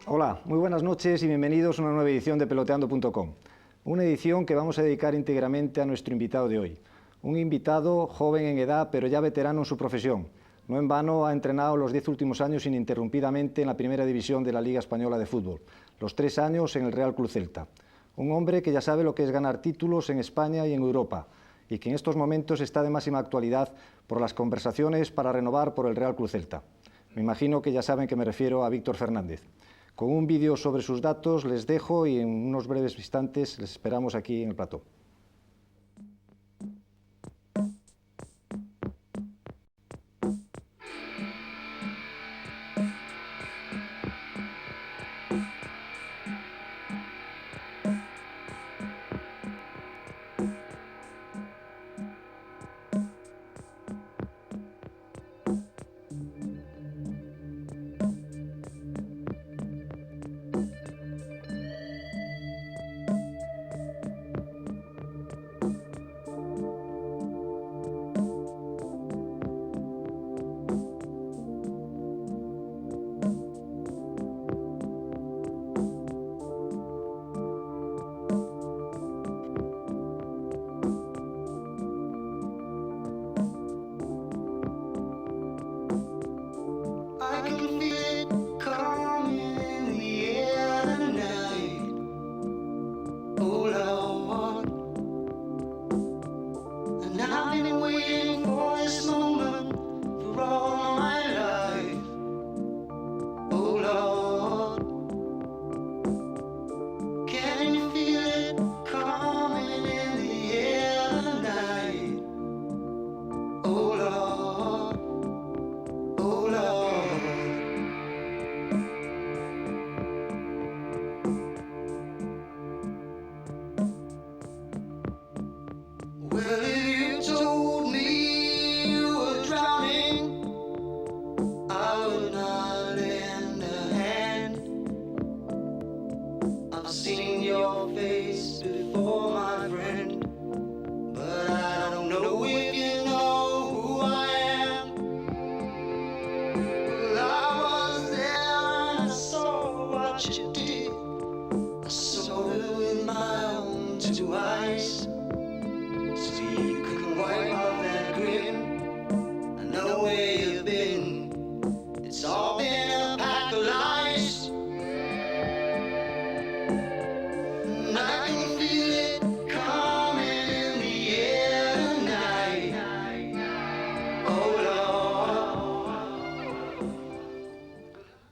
Hola, muy buenas noches y bienvenidos a una nueva edición de Peloteando.com. Una edición que vamos a dedicar íntegramente a nuestro invitado de hoy. Un invitado joven en edad, pero ya veterano en su profesión. No en vano ha entrenado los 10 últimos años ininterrumpidamente en la primera división de la Liga Española de Fútbol, los 3 años en el Real Club Celta. Un hombre que ya sabe lo que es ganar títulos en España y en Europa, y que en estos momentos está de máxima actualidad por las conversaciones para renovar por el Real Club Celta. Me imagino que ya saben que me refiero a Víctor Fernández. Con un vídeo sobre sus datos les dejo y en unos breves instantes les esperamos aquí en el plató.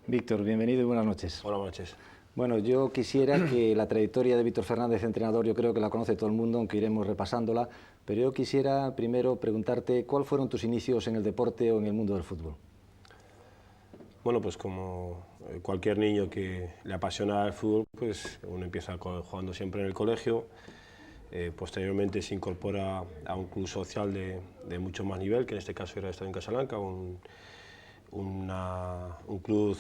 Víctor, bienvenido y buenas noches. Hola, buenas noches. Bueno, yo quisiera que la trayectoria de Víctor Fernández, entrenador, yo creo que la conoce todo el mundo, aunque iremos repasándola, pero yo quisiera primero preguntarte cuáles fueron tus inicios en el deporte o en el mundo del fútbol. Bueno, pues como cualquier niño que le apasiona el fútbol, pues uno empieza jugando siempre en el colegio, posteriormente se incorpora a un club social de mucho más nivel, que en este caso era Estadio en Casablanca, un club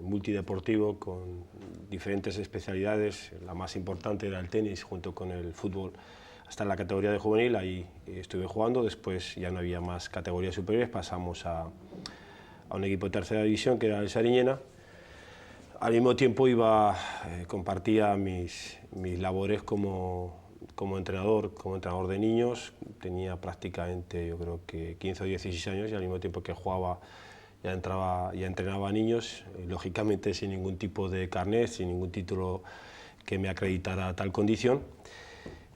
multideportivo con diferentes especialidades. La más importante era el tenis junto con el fútbol hasta la categoría de juvenil. Ahí estuve jugando, después ya no había más categorías superiores, pasamos a un equipo de tercera división que era el Sariñena. Al mismo tiempo compartía mis labores como entrenador de niños. Tenía prácticamente, yo creo que 15 o 16 años, y al mismo tiempo que jugaba ya entrenaba a niños, lógicamente sin ningún tipo de carnet, sin ningún título que me acreditara tal condición.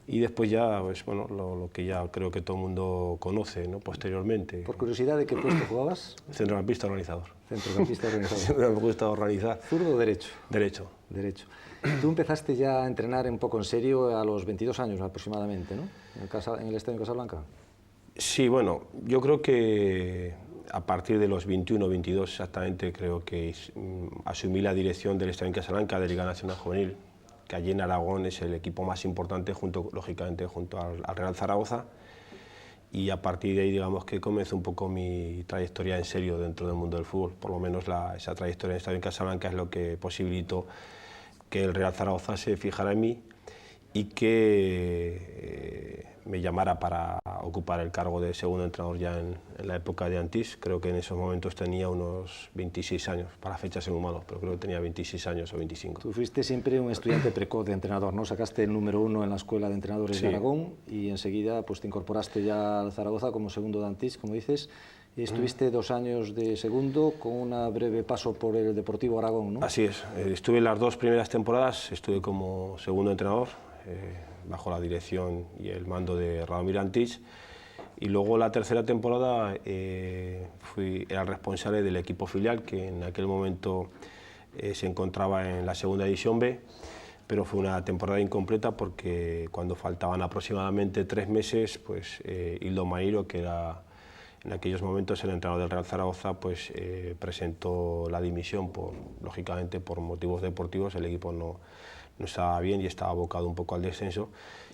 Y después ya, pues bueno, lo que ya creo que todo el mundo conoce, ¿no? Posteriormente. Por curiosidad, ¿de qué puesto jugabas? Centrocampista organizador. Centrocampista organizador. Siempre me gusta organizar. ¿Zurdo o derecho? Derecho. Derecho. Tú empezaste ya a entrenar un poco en serio a los 22 años aproximadamente, ¿no? En el Estadio de Casablanca. Sí, bueno, yo creo que a partir de los 21 o 22 exactamente, creo que asumí la dirección del Estadio de Casablanca de Liga Nacional Juvenil, que allí en Aragón es el equipo más importante, lógicamente junto al Real Zaragoza, y a partir de ahí, digamos, que comenzó un poco mi trayectoria en serio dentro del mundo del fútbol. Por lo menos esa trayectoria en el Estadio en Casablanca es lo que posibilitó que el Real Zaragoza se fijara en mí y que me llamara para ocupar el cargo de segundo entrenador ya en la época de Antís. Creo que en esos momentos tenía unos 26 años, para fechas en humano, pero creo que tenía 26 años o 25. Tú fuiste siempre un estudiante precoz de entrenador, ¿no? Sacaste el número 1 en la Escuela de Entrenadores de Aragón y enseguida pues, te incorporaste ya al Zaragoza como segundo de Antís, como dices. Y estuviste 2 años de segundo con un breve paso por el Deportivo Aragón, ¿no? Así es. Estuve las 2 primeras temporadas, estuve como segundo entrenador, bajo la dirección y el mando de Radomir Antís, y luego la tercera temporada era el responsable del equipo filial, que en aquel momento se encontraba en la segunda división B, pero fue una temporada incompleta porque cuando faltaban aproximadamente 3 meses, pues Hildo Mairo, que era en aquellos momentos el entrenador del Real Zaragoza, pues presentó la dimisión, lógicamente por motivos deportivos. El equipo no estaba bien y estaba abocado un poco al descenso,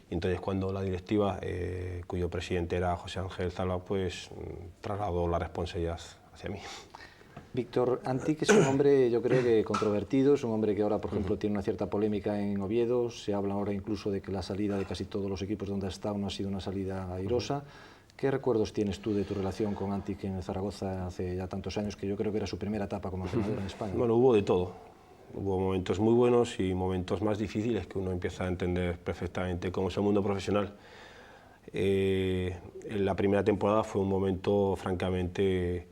y entonces cuando la directiva, cuyo presidente era José Ángel Zalba, pues trasladó la responsabilidad hacia mí. Víctor Antich es un hombre, yo creo que controvertido, es un hombre que ahora, por ejemplo, tiene una cierta polémica en Oviedo. Se habla ahora incluso de que la salida de casi todos los equipos donde ha estado no ha sido una salida airosa. ¿Qué recuerdos tienes tú de tu relación con Antich en Zaragoza hace ya tantos años, que yo creo que era su primera etapa como entrenador en España? Bueno, hubo de todo. Hubo momentos muy buenos y momentos más difíciles que uno empieza a entender perfectamente cómo es el mundo profesional. En la primera temporada fue un momento francamente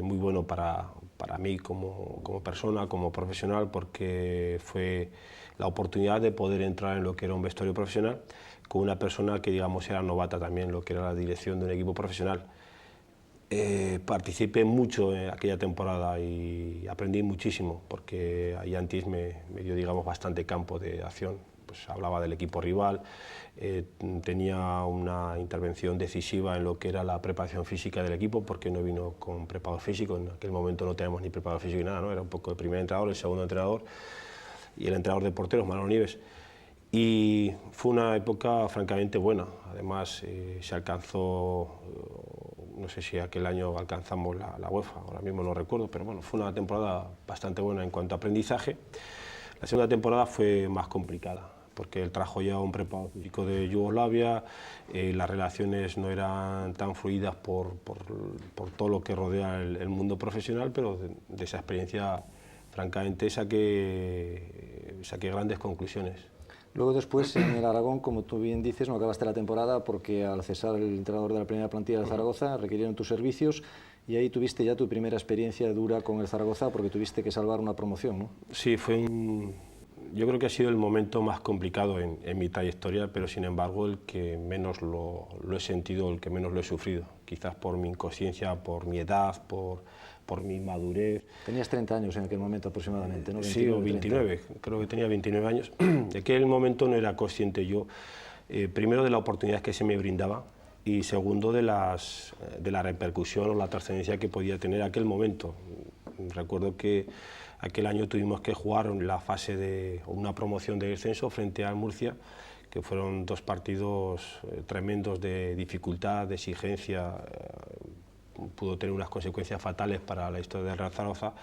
muy bueno para mí como persona, como profesional, porque fue la oportunidad de poder entrar en lo que era un vestuario profesional con una persona que, digamos, era novata también, lo que era la dirección de un equipo profesional. Participé mucho en aquella temporada y aprendí muchísimo, porque ahí Antich me dio, digamos, bastante campo de acción. Pues hablaba del equipo rival, tenía una intervención decisiva en lo que era la preparación física del equipo, porque no vino con preparador físico. En aquel momento no teníamos ni preparador físico ni nada, ¿no? Era un poco el primer entrenador, el segundo entrenador y el entrenador de porteros, Manolo Nieves. Y fue una época francamente buena. Además, se alcanzó, no sé si aquel año alcanzamos la UEFA, ahora mismo no recuerdo, pero bueno, fue una temporada bastante buena en cuanto a aprendizaje. La segunda temporada fue más complicada, porque él trajo ya un preparador físico de Yugoslavia, las relaciones no eran tan fluidas por todo lo que rodea el mundo profesional, pero de esa experiencia, francamente, saqué grandes conclusiones. Luego después en el Aragón, como tú bien dices, no acabaste la temporada porque al cesar el entrenador de la primera plantilla de Zaragoza requirieron tus servicios, y ahí tuviste ya tu primera experiencia dura con el Zaragoza porque tuviste que salvar una promoción, ¿no? Sí, yo creo que ha sido el momento más complicado en mi trayectoria, pero sin embargo el que menos lo he sentido, el que menos lo he sufrido, quizás por mi inconsciencia, por mi edad, por mi madurez. Tenías 30 años en aquel momento aproximadamente, ¿no? 29, sí, o 29, creo que tenía 29 años. De aquel momento no era consciente yo, primero de la oportunidad que se me brindaba, y segundo de la repercusión o la trascendencia que podía tener aquel momento. Recuerdo que aquel año tuvimos que jugar la fase de una promoción de descenso frente al Murcia, que fueron 2 partidos tremendos de dificultad, de exigencia. Pudo tener unas consecuencias fatales para la historia del Real Zaragoza.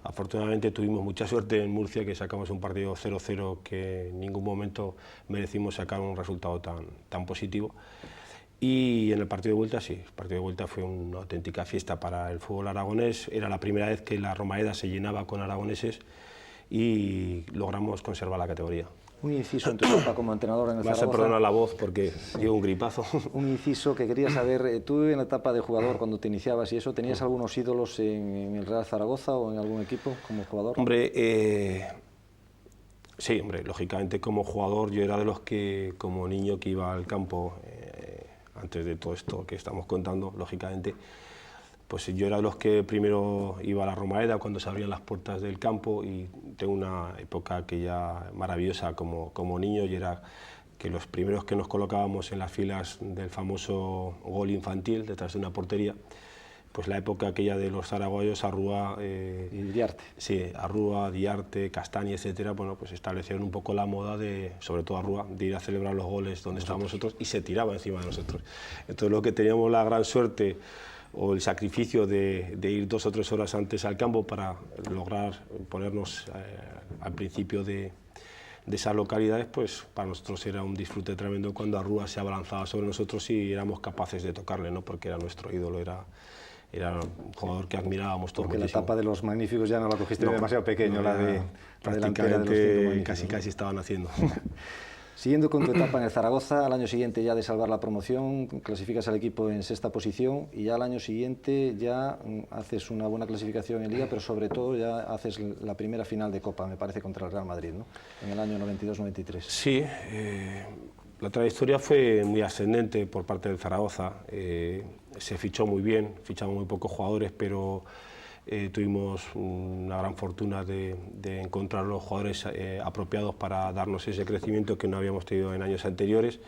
Afortunadamente tuvimos mucha suerte en Murcia, que sacamos un partido 0-0 que en ningún momento merecimos sacar un resultado tan positivo. Y en el partido de vuelta, sí, el partido de vuelta fue una auténtica fiesta para el fútbol aragonés. Era la primera vez que la Romareda se llenaba con aragoneses y logramos conservar la categoría. Un inciso en tu etapa como entrenador en el Zaragoza. Vas a perdonar la voz porque llevo un gripazo. Un inciso que quería saber, tú en la etapa de jugador, cuando te iniciabas y eso, ¿tenías algunos ídolos en el Real Zaragoza o en algún equipo como jugador? Hombre, sí, hombre, lógicamente como jugador yo era de los que, como niño que iba al campo, antes de todo esto que estamos contando, lógicamente, pues yo era de los que primero iba a la Romareda cuando se abrían las puertas del campo, y tengo una época aquella maravillosa como niño, y era que los primeros que nos colocábamos en las filas del famoso gol infantil detrás de una portería, pues la época aquella de los zaragozanos, Arrúa, y Diarte. Sí, Arrúa, Diarte, Castañi, etcétera, bueno, pues establecieron un poco la moda de, sobre todo Arrúa, de ir a celebrar los goles donde estábamos nosotros, y se tiraba encima de nosotros. Entonces, lo que teníamos la gran suerte o el sacrificio de ir 2 o 3 horas antes al campo para lograr ponernos al principio de esas localidades, pues para nosotros era un disfrute tremendo cuando Arrúa se abalanzaba sobre nosotros y éramos capaces de tocarle, ¿no? Porque era nuestro ídolo, era un jugador que admirábamos todos Porque muchísimo. la etapa de los magníficos ya no la cogiste demasiado pequeño, la delantera de los cinco prácticamente magníficos, ¿no? casi estaban haciendo. Siguiendo con tu etapa en el Zaragoza, al año siguiente ya de salvar la promoción, clasificas al equipo en sexta posición y ya al año siguiente ya haces una buena clasificación en Liga, pero sobre todo ya haces la primera final de Copa, me parece, contra el Real Madrid, ¿no? En el año 92-93. Sí, la trayectoria fue muy ascendente por parte del Zaragoza. Se fichó muy bien, fichamos muy pocos jugadores, pero tuvimos una gran fortuna de encontrar los jugadores apropiados para darnos ese crecimiento que no habíamos tenido en años anteriores.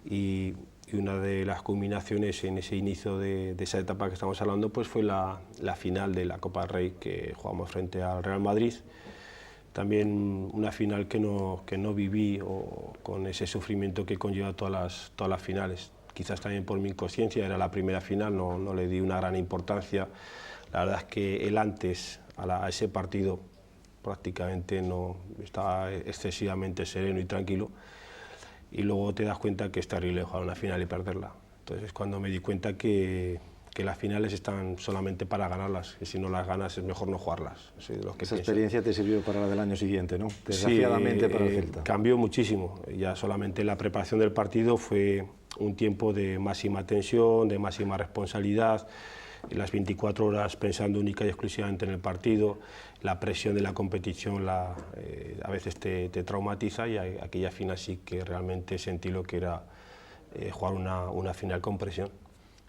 Y una de las culminaciones en ese inicio de esa etapa que estamos hablando, pues fue la final de la Copa del Rey, que jugamos frente al Real Madrid. También una final que no viví, o con ese sufrimiento que conlleva todas las finales. Quizás también por mi inconsciencia, era la primera final, no le di una gran importancia. La verdad es que el antes a ese partido prácticamente no estaba excesivamente sereno y tranquilo, y luego te das cuenta que es terrible jugar una final y perderla. Entonces es cuando me di cuenta que las finales están solamente para ganarlas, y si no las ganas es mejor no jugarlas. Soy de los que Esa piensan. experiencia te sirvió para la del año siguiente, ¿no? Desgraciadamente Sí, para el Celta. Cambió muchísimo. Ya solamente la preparación del partido fue un tiempo de máxima tensión, de máxima responsabilidad, las 24 horas pensando única y exclusivamente en el partido. La presión de la competición a veces te traumatiza, y aquella final sí que realmente sentí lo que era jugar una final con presión.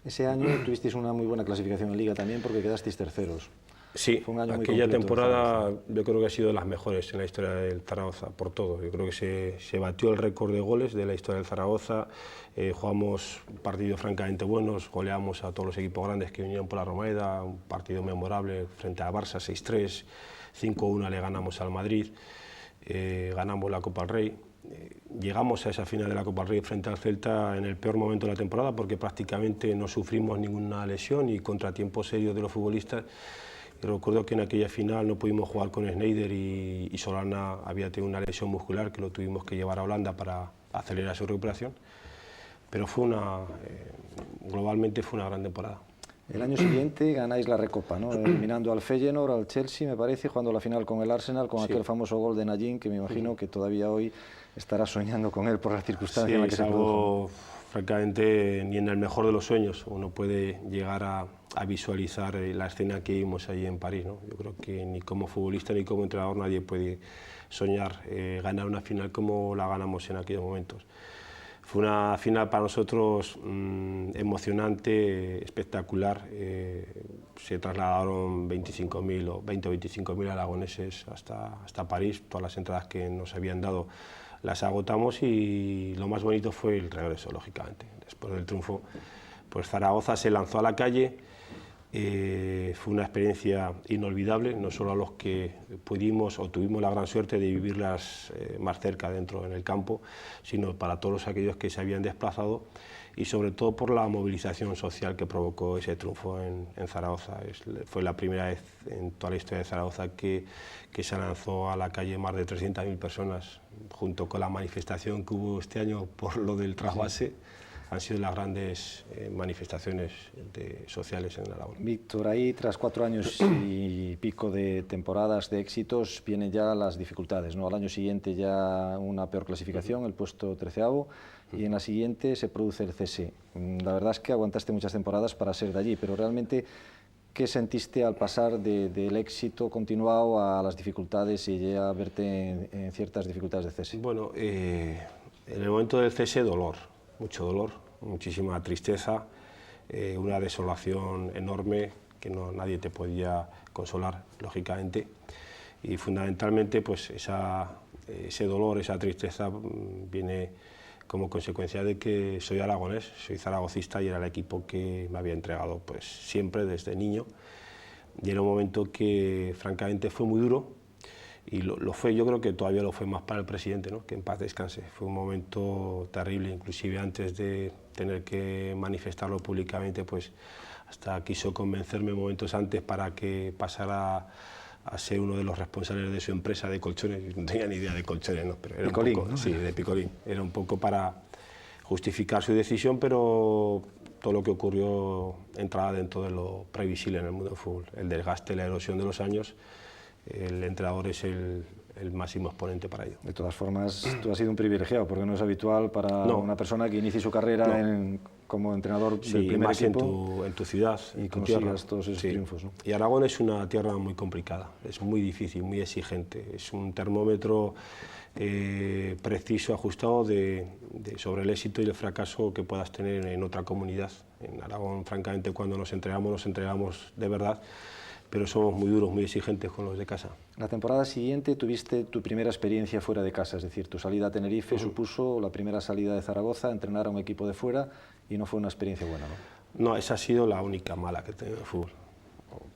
Ese año tuvisteis una muy buena clasificación en Liga también porque quedasteis terceros. Sí, Fue un año muy aquella completo temporada yo creo que ha sido de las mejores en la historia del Zaragoza, por todo. Yo creo que se batió el récord de goles de la historia del Zaragoza, jugamos partidos francamente buenos, goleamos a todos los equipos grandes que vinieron por la Romareda, un partido memorable frente al Barça 6-3, 5-1 le ganamos al Madrid, ganamos la Copa del Rey. Llegamos a esa final de la Copa del Rey frente al Celta en el peor momento de la temporada, porque prácticamente no sufrimos ninguna lesión ni contratiempos serios de los futbolistas. Y recuerdo que en aquella final no pudimos jugar con Schneider y Solana había tenido una lesión muscular que lo tuvimos que llevar a Holanda para acelerar su recuperación. Pero globalmente fue una gran temporada. El año siguiente ganáis la Recopa, ¿no? Eliminando al Feyenoord, al Chelsea, me parece, jugando la final con el Arsenal, con aquel famoso gol de Najin, que me imagino que todavía hoy estarás soñando con él por las circunstancias en las que se produjo. Francamente, ni en el mejor de los sueños uno puede llegar a visualizar la escena que vimos allí en París, ¿no? Yo creo que ni como futbolista ni como entrenador nadie puede soñar ganar una final como la ganamos en aquellos momentos. Fue una final para nosotros emocionante, espectacular. Se trasladaron 25.000 o 20 o 25.000 aragoneses hasta París. Todas las entradas que nos habían dado las agotamos, y lo más bonito fue el regreso, lógicamente. Después del triunfo, pues Zaragoza se lanzó a la calle. Fue una experiencia inolvidable, no solo a los que pudimos o tuvimos la gran suerte de vivirlas más cerca dentro en el campo, sino para todos aquellos que se habían desplazado, y sobre todo por la movilización social que provocó ese triunfo en Zaragoza. Fue la primera vez en toda la historia de Zaragoza que se lanzó a la calle más de 300.000 personas, junto con la manifestación que hubo este año por lo del trasvase. Han sido las grandes manifestaciones sociales en Aragón. Víctor, ahí tras 4 años y pico de temporadas de éxitos vienen ya las dificultades, ¿no? Al año siguiente ya una peor clasificación, el puesto 13º, y en la siguiente se produce el cese. La verdad es que aguantaste muchas temporadas para ser de allí, pero realmente, ¿qué sentiste al pasar del éxito continuado a las dificultades y ya verte en ciertas dificultades de cese? Bueno, en el momento del cese, dolor, mucho dolor, muchísima tristeza, una desolación enorme que nadie te podía consolar, lógicamente, y fundamentalmente pues ese dolor, esa tristeza viene como consecuencia de que soy aragonés, soy zaragocista, y era el equipo que me había entregado pues siempre desde niño, y era un momento que francamente fue muy duro. Y lo fue, yo creo que todavía lo fue más para el presidente, ¿no? Que en paz descanse. Fue un momento terrible, inclusive antes de tener que manifestarlo públicamente, pues hasta quiso convencerme momentos antes para que pasara a ser uno de los responsables de su empresa de colchones. No tenía ni idea de colchones, ¿no? Pero era Picolín, un poco, ¿no? Sí, de Picolín. Era un poco para justificar su decisión, pero todo lo que ocurrió entraba dentro de lo previsible en el mundo del fútbol. El desgaste, la erosión de los años, el entrenador es el máximo exponente para ello. De todas formas, tú has sido un privilegiado, porque no es habitual para una persona que inicie su carrera como entrenador del primer más equipo en tu ciudad, y en tu consigas tierra. todos esos triunfos, ¿no? Y Aragón es una tierra muy complicada, es muy difícil, muy exigente. Es un termómetro preciso, ajustado sobre el éxito y el fracaso que puedas tener en otra comunidad. En Aragón, francamente, cuando nos entregamos de verdad, pero somos muy duros, muy exigentes con los de casa. La temporada siguiente tuviste tu primera experiencia fuera de casa, es decir, tu salida a Tenerife supuso la primera salida de Zaragoza, entrenar a un equipo de fuera, y no fue una experiencia buena, ¿no? No, esa ha sido la única mala que he tenido en el fútbol,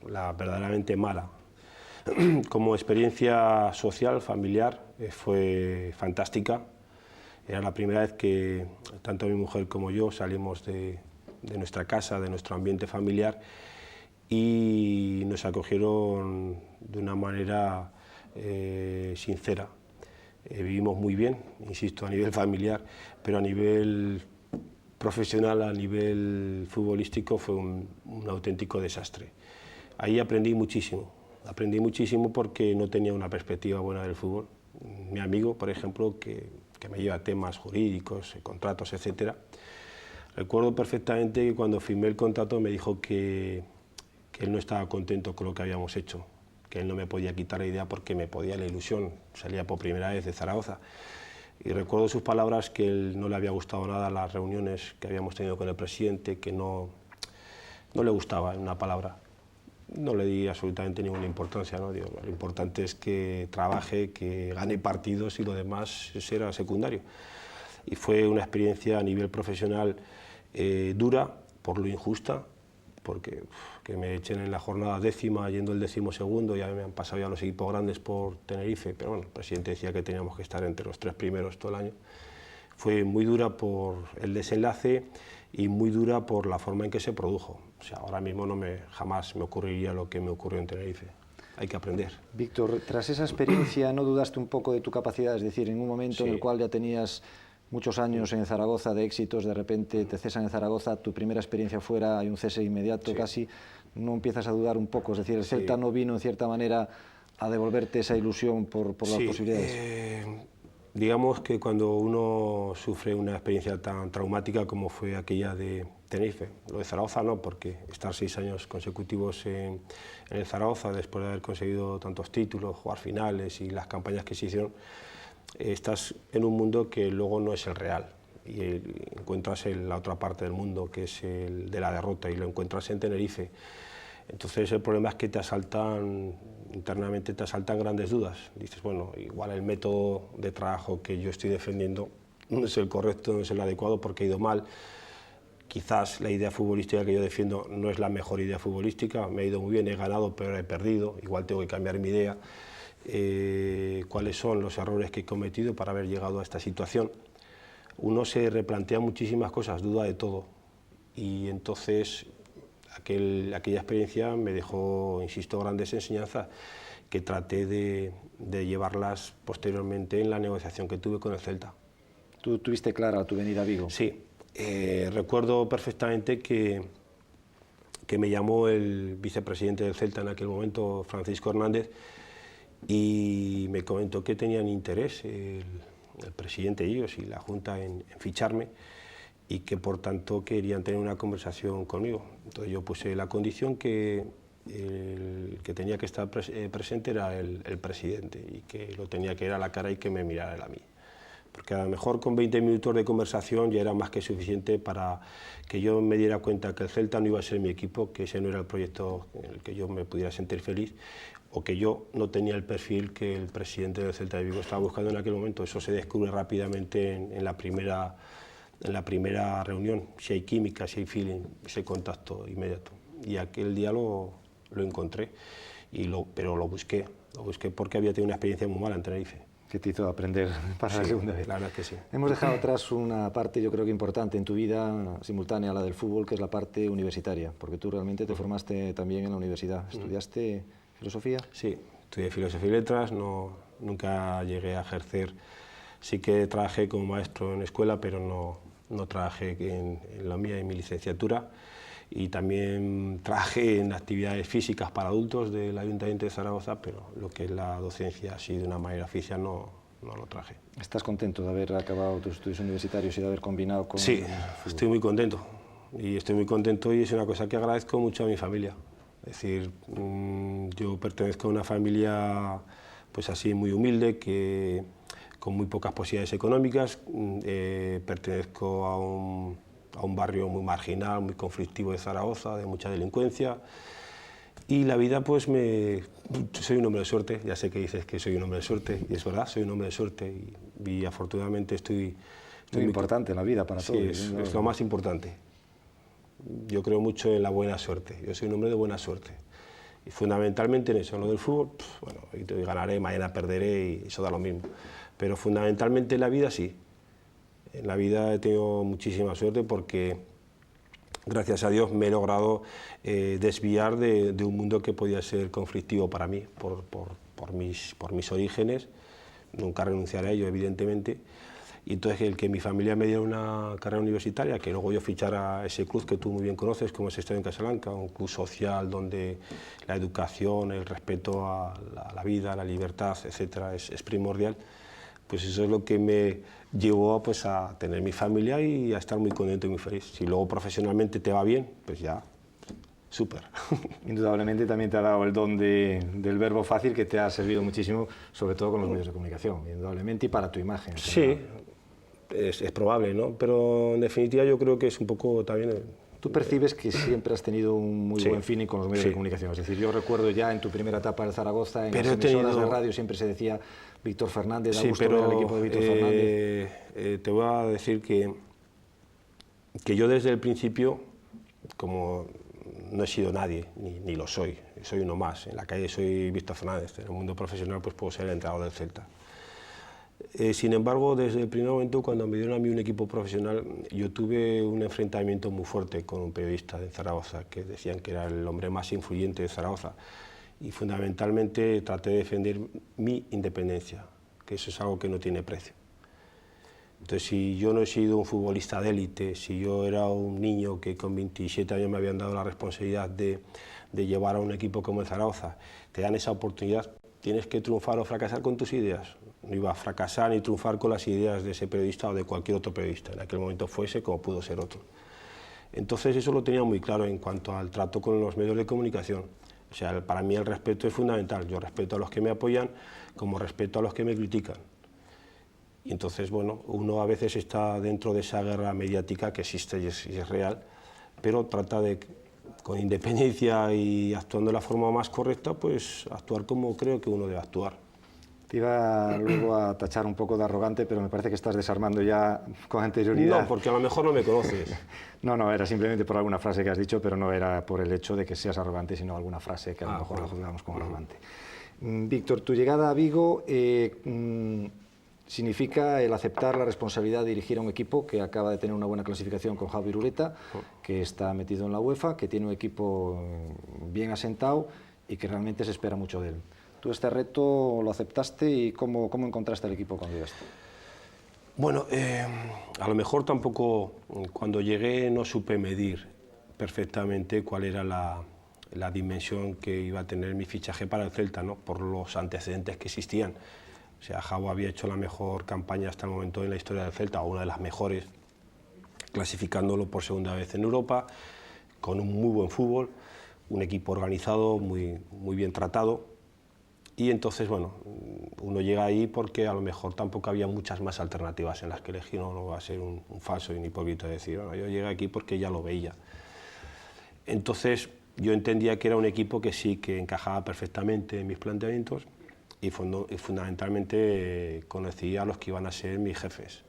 la verdaderamente mala. Como experiencia social, familiar, fue fantástica. Era la primera vez que tanto mi mujer como yo salimos de nuestra casa, de nuestro ambiente familiar, y nos acogieron de una manera sincera. Vivimos muy bien, insisto, a nivel familiar, pero a nivel profesional, a nivel futbolístico, fue un auténtico desastre. Ahí aprendí muchísimo porque no tenía una perspectiva buena del fútbol. Mi amigo, por ejemplo, que me lleva temas jurídicos, contratos, etc. Recuerdo perfectamente que cuando firmé el contrato me dijo que él no estaba contento con lo que habíamos hecho, que él no me podía quitar la idea porque me podía la ilusión, salía por primera vez de Zaragoza. Y recuerdo sus palabras, que él no le había gustado nada las reuniones que habíamos tenido con el presidente, que no le gustaba, en una palabra. No le di absolutamente ninguna importancia, ¿no? Digo, lo importante es que trabaje, que gane partidos, y lo demás era secundario. Y fue una experiencia a nivel profesional dura, por lo injusta, porque que me echen en la jornada 10ª, yendo el 12º, ya me han pasado ya los equipos grandes por Tenerife, pero bueno, el presidente decía que teníamos que estar entre los 3 primeros todo el año. Fue muy dura por el desenlace y muy dura por la forma en que se produjo. O sea, ahora mismo jamás me ocurriría lo que me ocurrió en Tenerife. Hay que aprender. Víctor, tras esa experiencia, ¿no dudaste un poco de tu capacidad? Es decir, en un momento en el cual ya tenías muchos años en Zaragoza de éxitos, de repente te cesan en Zaragoza, tu primera experiencia fuera, hay un cese inmediato casi, ¿no empiezas a dudar un poco? Es decir, el Celta no vino en cierta manera a devolverte esa ilusión por las posibilidades. Digamos que cuando uno sufre una experiencia tan traumática como fue aquella de Tenerife, lo de Zaragoza no, porque estar 6 años consecutivos en el Zaragoza, después de haber conseguido tantos títulos, jugar finales y las campañas que se hicieron, estás en un mundo que luego no es el real, y encuentras en la otra parte del mundo, que es el de la derrota, y lo encuentras en Tenerife. Entonces el problema es que internamente te asaltan grandes dudas. Dices, bueno, igual el método de trabajo que yo estoy defendiendo no es el correcto, no es el adecuado, porque he ido mal. Quizás la idea futbolística que yo defiendo no es la mejor idea futbolística, me ha ido muy bien, he ganado, pero he perdido, igual tengo que cambiar mi idea. Cuáles son los errores que he cometido para haber llegado a esta situación. Uno se replantea muchísimas cosas, duda de todo, y entonces aquella experiencia me dejó, insisto, grandes enseñanzas que traté de llevarlas posteriormente en la negociación que tuve con el Celta. ¿Tú tuviste clara tu venida a Vigo? Sí, recuerdo perfectamente que me llamó el vicepresidente del Celta en aquel momento, Francisco Hernández, y me comentó que tenían interés el presidente y ellos y la Junta en ficharme, y que por tanto querían tener una conversación conmigo. Entonces yo puse la condición que el que tenía que estar presente era el presidente, y que lo tenía que ir a la cara y que me mirara él a mí. Porque a lo mejor con 20 minutos de conversación ya era más que suficiente para que yo me diera cuenta que el Celta no iba a ser mi equipo, que ese no era el proyecto en el que yo me pudiera sentir feliz, o que yo no tenía el perfil que el presidente del Celta de Vigo estaba buscando en aquel momento. Eso se descubre rápidamente en la primera reunión, si hay química, si hay feeling, ese contacto inmediato. Y aquel día lo encontré, pero lo busqué porque había tenido una experiencia muy mala en Tenerife. ¿Qué te hizo aprender para la segunda vez? La verdad es que sí. Hemos dejado atrás una parte, yo creo que importante en tu vida, simultánea a la del fútbol, que es la parte universitaria, porque tú realmente te formaste también en la universidad. ¿Estudiaste filosofía? Sí, Estudié Filosofía y Letras, nunca llegué a ejercer. Sí que trabajé como maestro en escuela, pero no trabajé en la mía, en mi licenciatura. Y también trabajé en actividades físicas para adultos del Ayuntamiento de Zaragoza, pero lo que es la docencia así de una manera oficial no lo traje. ¿Estás contento de haber acabado tus estudios universitarios y de haber combinado con Sí, estoy muy contento. Y estoy muy contento y es una cosa que agradezco mucho a mi familia. Es decir, yo pertenezco a una familia pues así muy humilde, con muy pocas posibilidades económicas. Pertenezco a un barrio muy marginal, muy conflictivo de Zaragoza, de mucha delincuencia. Y la vida, pues soy un hombre de suerte. Ya sé que dices que soy un hombre de suerte, y es verdad, soy un hombre de suerte. Y afortunadamente estoy muy importante en la vida para todos. Sí, es lo más importante. Yo creo mucho en la buena suerte. Yo soy un hombre de buena suerte. Y fundamentalmente en eso, en lo del fútbol, bueno, hoy ganaré, mañana perderé y eso da lo mismo. Pero fundamentalmente en la vida sí. En la vida he tenido muchísima suerte porque, gracias a Dios, me he logrado desviar de un mundo que podía ser conflictivo para mí, por mis orígenes. Nunca renunciaré a ello, evidentemente. Y entonces el que mi familia me diera una carrera universitaria, que luego yo fichara ese club que tú muy bien conoces, como es Estadio en Casablanca, un club social donde la educación, el respeto a la vida, a la libertad, etcétera, es primordial, pues eso es lo que me llevó pues, a tener mi familia y a estar muy contento y muy feliz. Si luego profesionalmente te va bien, pues ya, súper. Indudablemente también te ha dado el don del verbo fácil que te ha servido muchísimo, sobre todo con los medios de comunicación, indudablemente, y para tu imagen. Sí. Es probable, ¿no? Pero en definitiva yo creo que es un poco también... Tú percibes que siempre has tenido un muy buen feeling con los medios de comunicación. Es decir, yo recuerdo ya en tu primera etapa en Zaragoza, en las emisoras de radio siempre se decía Víctor Fernández, da gusto ver al equipo de Víctor Fernández. Te voy a decir que yo desde el principio, como no he sido nadie, ni lo soy uno más. En la calle soy Víctor Fernández, en el mundo profesional pues puedo ser el entrenador del Celta. Sin embargo, desde el primer momento, cuando me dieron a mí un equipo profesional, yo tuve un enfrentamiento muy fuerte con un periodista de Zaragoza, que decían que era el hombre más influyente de Zaragoza. Y fundamentalmente traté de defender mi independencia, que eso es algo que no tiene precio. Entonces, si yo no he sido un futbolista de élite, si yo era un niño que con 27 años me habían dado la responsabilidad de llevar a un equipo como el Zaragoza, te dan esa oportunidad, tienes que triunfar o fracasar con tus ideas. No iba a fracasar ni triunfar con las ideas de ese periodista o de cualquier otro periodista. En aquel momento fuese como pudo ser otro. Entonces eso lo tenía muy claro en cuanto al trato con los medios de comunicación. O sea, para mí el respeto es fundamental. Yo respeto a los que me apoyan como respeto a los que me critican. Y entonces, bueno, uno a veces está dentro de esa guerra mediática que existe y es real, pero trata de, con independencia y actuando de la forma más correcta, pues actuar como creo que uno debe actuar. Te iba luego a tachar un poco de arrogante, pero me parece que estás desarmando ya con anterioridad. No, porque a lo mejor no me conoces. No, era simplemente por alguna frase que has dicho, pero no era por el hecho de que seas arrogante, sino alguna frase que a lo mejor la juzgamos como arrogante. Víctor, tu llegada a Vigo significa el aceptar la responsabilidad de dirigir a un equipo que acaba de tener una buena clasificación con Javi Ureta, que está metido en la UEFA, que tiene un equipo bien asentado y que realmente se espera mucho de él. ¿Tú este reto lo aceptaste y cómo encontraste el equipo cuando llegaste? Bueno, a lo mejor tampoco cuando llegué no supe medir perfectamente cuál era la dimensión que iba a tener mi fichaje para el Celta, ¿no? Por los antecedentes que existían. O sea, Javo había hecho la mejor campaña hasta el momento en la historia del Celta, o una de las mejores, clasificándolo por segunda vez en Europa, con un muy buen fútbol, un equipo organizado, muy bien tratado. Y entonces, bueno, uno llega ahí porque a lo mejor tampoco había muchas más alternativas en las que elegir. No va a ser un falso y un hipócrita decir, bueno, yo llegué aquí porque ya lo veía. Entonces, yo entendía que era un equipo que sí, que encajaba perfectamente en mis planteamientos y fundamentalmente conocía a los que iban a ser mis jefes.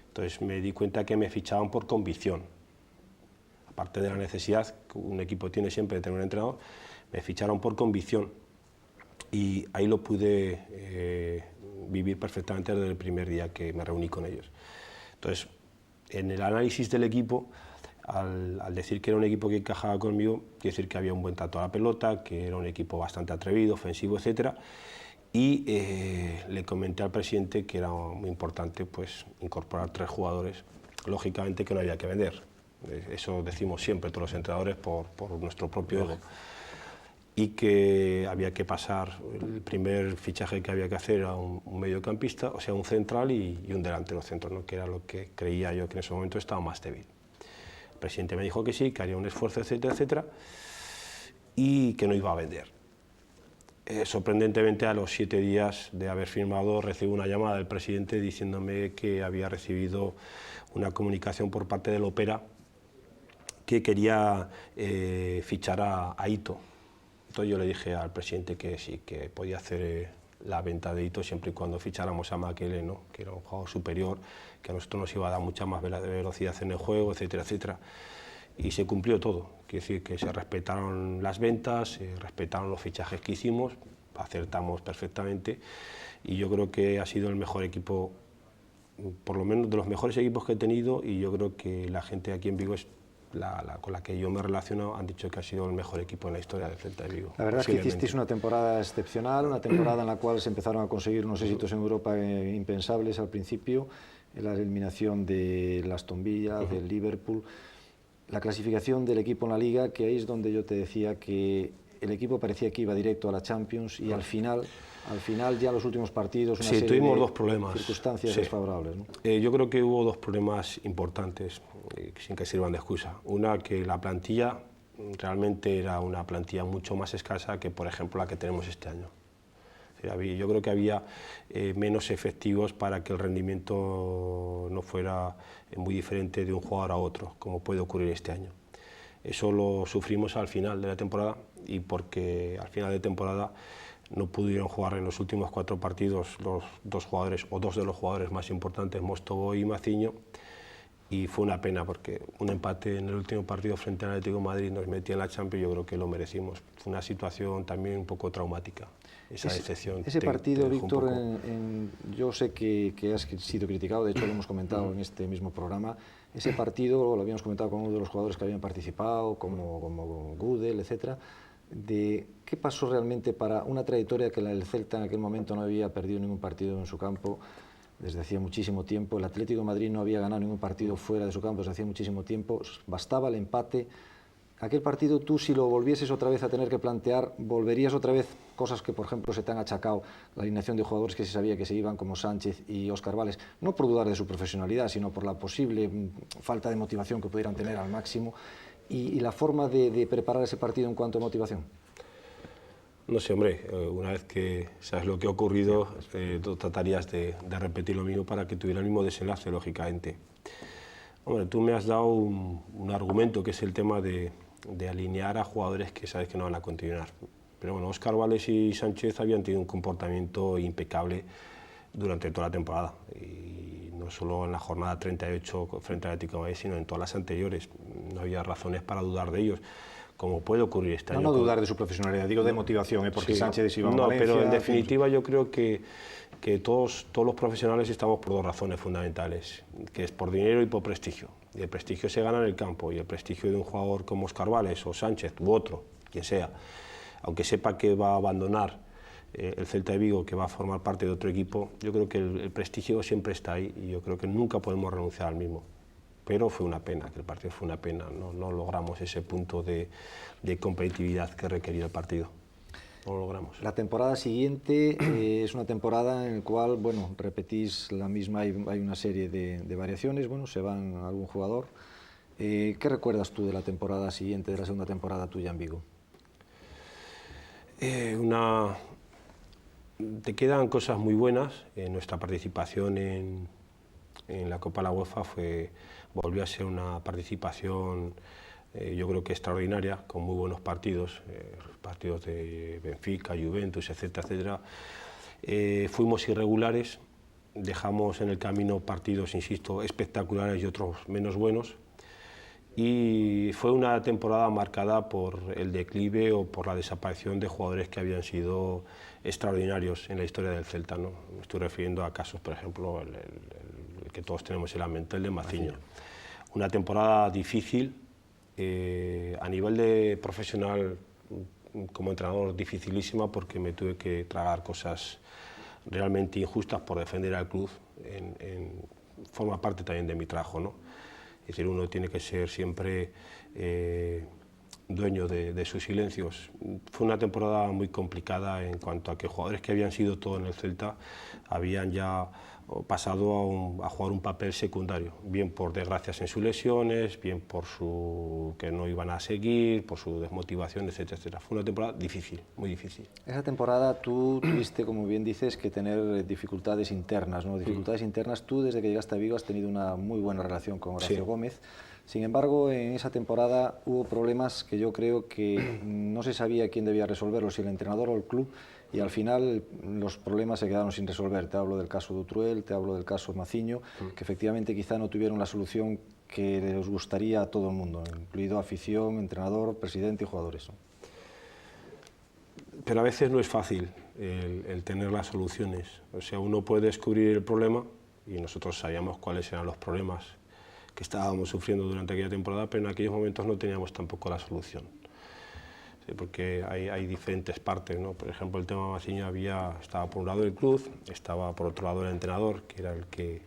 Entonces, me di cuenta que me fichaban por convicción. Aparte de la necesidad que un equipo tiene siempre de tener un entrenador, me ficharon por convicción. Y ahí lo pude vivir perfectamente desde el primer día que me reuní con ellos. Entonces, en el análisis del equipo al decir que era un equipo que encajaba conmigo, quiere decir que había un buen trato a la pelota, que era un equipo bastante atrevido, ofensivo, etcétera. Y le comenté al presidente que era muy importante pues, incorporar 3 jugadores, lógicamente que no había que vender. Eso decimos siempre todos los entrenadores por nuestro propio ego. Y que había que pasar, el primer fichaje que había que hacer a un mediocampista, o sea, un central y un delantero centro, ¿no? Que era lo que creía yo que en ese momento estaba más débil. El presidente me dijo que sí, que haría un esfuerzo, etcétera, etcétera, y que no iba a vender. Sorprendentemente, a los 7 días de haber firmado, recibo una llamada del presidente diciéndome que había recibido una comunicación por parte del Opera que quería fichar a Ito. Entonces yo le dije al presidente que sí, que podía hacer la venta de Ito siempre y cuando ficháramos a Makele, ¿no? Que era un jugador superior, que a nosotros nos iba a dar mucha más velocidad en el juego, etcétera, etcétera. Y se cumplió todo, quiere decir que se respetaron las ventas, se respetaron los fichajes que hicimos, acertamos perfectamente y yo creo que ha sido el mejor equipo, por lo menos de los mejores equipos que he tenido, y yo creo que la gente aquí en Vigo es con la que yo me relaciono han dicho que ha sido el mejor equipo en la historia del Celta de Vigo. La verdad es que hicisteis una temporada excepcional, una temporada en la cual se empezaron a conseguir unos éxitos en Europa impensables al principio, la eliminación del Aston Villa, del Liverpool, la clasificación del equipo en la Liga, que ahí es donde yo te decía que el equipo parecía que iba directo a la Champions y al final ya los últimos partidos, una serie tuvimos de 2 problemas. Circunstancias desfavorables, ¿no? Yo creo que hubo 2 problemas importantes, sin que sirvan de excusa. Una, que la plantilla realmente era una plantilla mucho más escasa que, por ejemplo, la que tenemos este año. Yo creo que había menos efectivos para que el rendimiento no fuera muy diferente de un jugador a otro, como puede ocurrir este año. Eso lo sufrimos al final de la temporada, y porque al final de temporada no pudieron jugar en los últimos 4 partidos los 2 jugadores, o 2 de los jugadores más importantes, Mostovo y Maciño, y fue una pena porque un empate en el último partido frente al Atlético de Madrid nos metía en la Champions, yo creo que lo merecimos. Fue una situación también un poco traumática, esa decepción. Ese partido, Víctor, yo sé que has sido criticado, de hecho lo hemos comentado en este mismo programa. Ese partido lo habíamos comentado con uno de los jugadores que habían participado, como Gudel, etcétera. De qué pasó realmente para una trayectoria que el Celta en aquel momento no había perdido ningún partido en su campo desde hacía muchísimo tiempo, el Atlético de Madrid no había ganado ningún partido fuera de su campo desde hacía muchísimo tiempo, bastaba el empate. Aquel partido, tú si lo volvieses otra vez a tener que plantear, volverías otra vez cosas que, por ejemplo, se te han achacado, la alineación de jugadores que se sabía que se iban, como Sánchez y Óscar Vales, no por dudar de su profesionalidad, sino por la posible falta de motivación que pudieran tener al máximo, y la forma de preparar ese partido en cuanto a motivación? No sé, hombre, una vez que sabes lo que ha ocurrido, tú tratarías de repetir lo mismo para que tuviera el mismo desenlace, lógicamente. Hombre, tú me has dado un argumento, que es el tema de alinear a jugadores que sabes que no van a continuar. Pero bueno, Óscar Vales y Sánchez habían tenido un comportamiento impecable durante toda la temporada. Y no solo en la jornada 38 frente al Atlético de Madrid, sino en todas las anteriores. No había razones para dudar de ellos, como puede ocurrir este año. No dudar de su profesionalidad, digo de motivación, porque sí, Sánchez iba a Valencia... No, pero en definitiva yo creo que todos los profesionales estamos por 2 razones fundamentales, que es por dinero y por prestigio. Y el prestigio se gana en el campo, y el prestigio de un jugador como Óscar Vales o Sánchez u otro, quien sea, aunque sepa que va a abandonar el Celta de Vigo, que va a formar parte de otro equipo, yo creo que el prestigio siempre está ahí, y yo creo que nunca podemos renunciar al mismo. Pero fue una pena, que el partido fue una pena, no logramos ese punto de competitividad que requería el partido. No lo logramos. La temporada siguiente es una temporada en la cual, bueno, repetís la misma, hay una serie de variaciones, bueno, se van algún jugador. ¿Qué recuerdas tú de la temporada siguiente, de la segunda temporada tuya en Vigo? Te quedan cosas muy buenas. Nuestra participación en la Copa de la UEFA volvió a ser una participación, yo creo que extraordinaria, con muy buenos partidos, partidos de Benfica, Juventus, etcétera, etcétera. Fuimos irregulares, dejamos en el camino partidos, insisto, espectaculares y otros menos buenos, y fue una temporada marcada por el declive o por la desaparición de jugadores que habían sido extraordinarios en la historia del Celta, ¿no? Me estoy refiriendo a casos, por ejemplo, el que todos tenemos en la mente, el de Maciño, una temporada difícil, a nivel de profesional como entrenador dificilísima, porque me tuve que tragar cosas realmente injustas por defender al club, forma parte también de mi trabajo, ¿no? Es decir, uno tiene que ser siempre dueño de sus silencios. Fue una temporada muy complicada en cuanto a que jugadores que habían sido todo en el Celta habían ya pasado a jugar un papel secundario, bien por desgracias en sus lesiones, bien por que no iban a seguir, por su desmotivación, etcétera, etcétera. Fue una temporada difícil, muy difícil. Esa temporada tú tuviste, como bien dices, que tener dificultades internas, ¿no? Dificultades internas. Tú, desde que llegaste a Vigo, has tenido una muy buena relación con Horacio Gómez. Sin embargo, en esa temporada hubo problemas que yo creo que no se sabía quién debía resolverlos, si el entrenador o el club, y al final los problemas se quedaron sin resolver. Te hablo del caso de Utruel, te hablo del caso Maciño, que efectivamente quizá no tuvieron la solución que les gustaría a todo el mundo, incluido afición, entrenador, presidente y jugadores. Pero a veces no es fácil el tener las soluciones. O sea, uno puede descubrir el problema, y nosotros sabíamos cuáles eran los problemas que estábamos sufriendo durante aquella temporada, pero en aquellos momentos no teníamos tampoco la solución. Sí, porque hay diferentes partes, ¿no? Por ejemplo, el tema Maciño estaba por un lado el club, estaba por otro lado el entrenador, que era el que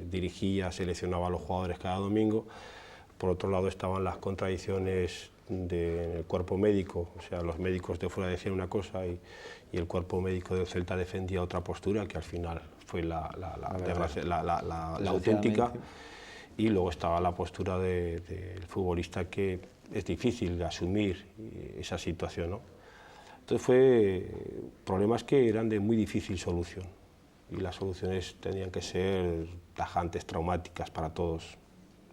dirigía, seleccionaba a los jugadores cada domingo. Por otro lado estaban las contradicciones del cuerpo médico, o sea, los médicos de fuera decían una cosa y el cuerpo médico del Celta defendía otra postura, que al final fue la auténtica. Y luego estaba la postura del futbolista, que es difícil de asumir esa situación, ¿no? Entonces fue problemas que eran de muy difícil solución, y las soluciones tenían que ser tajantes, traumáticas para todos.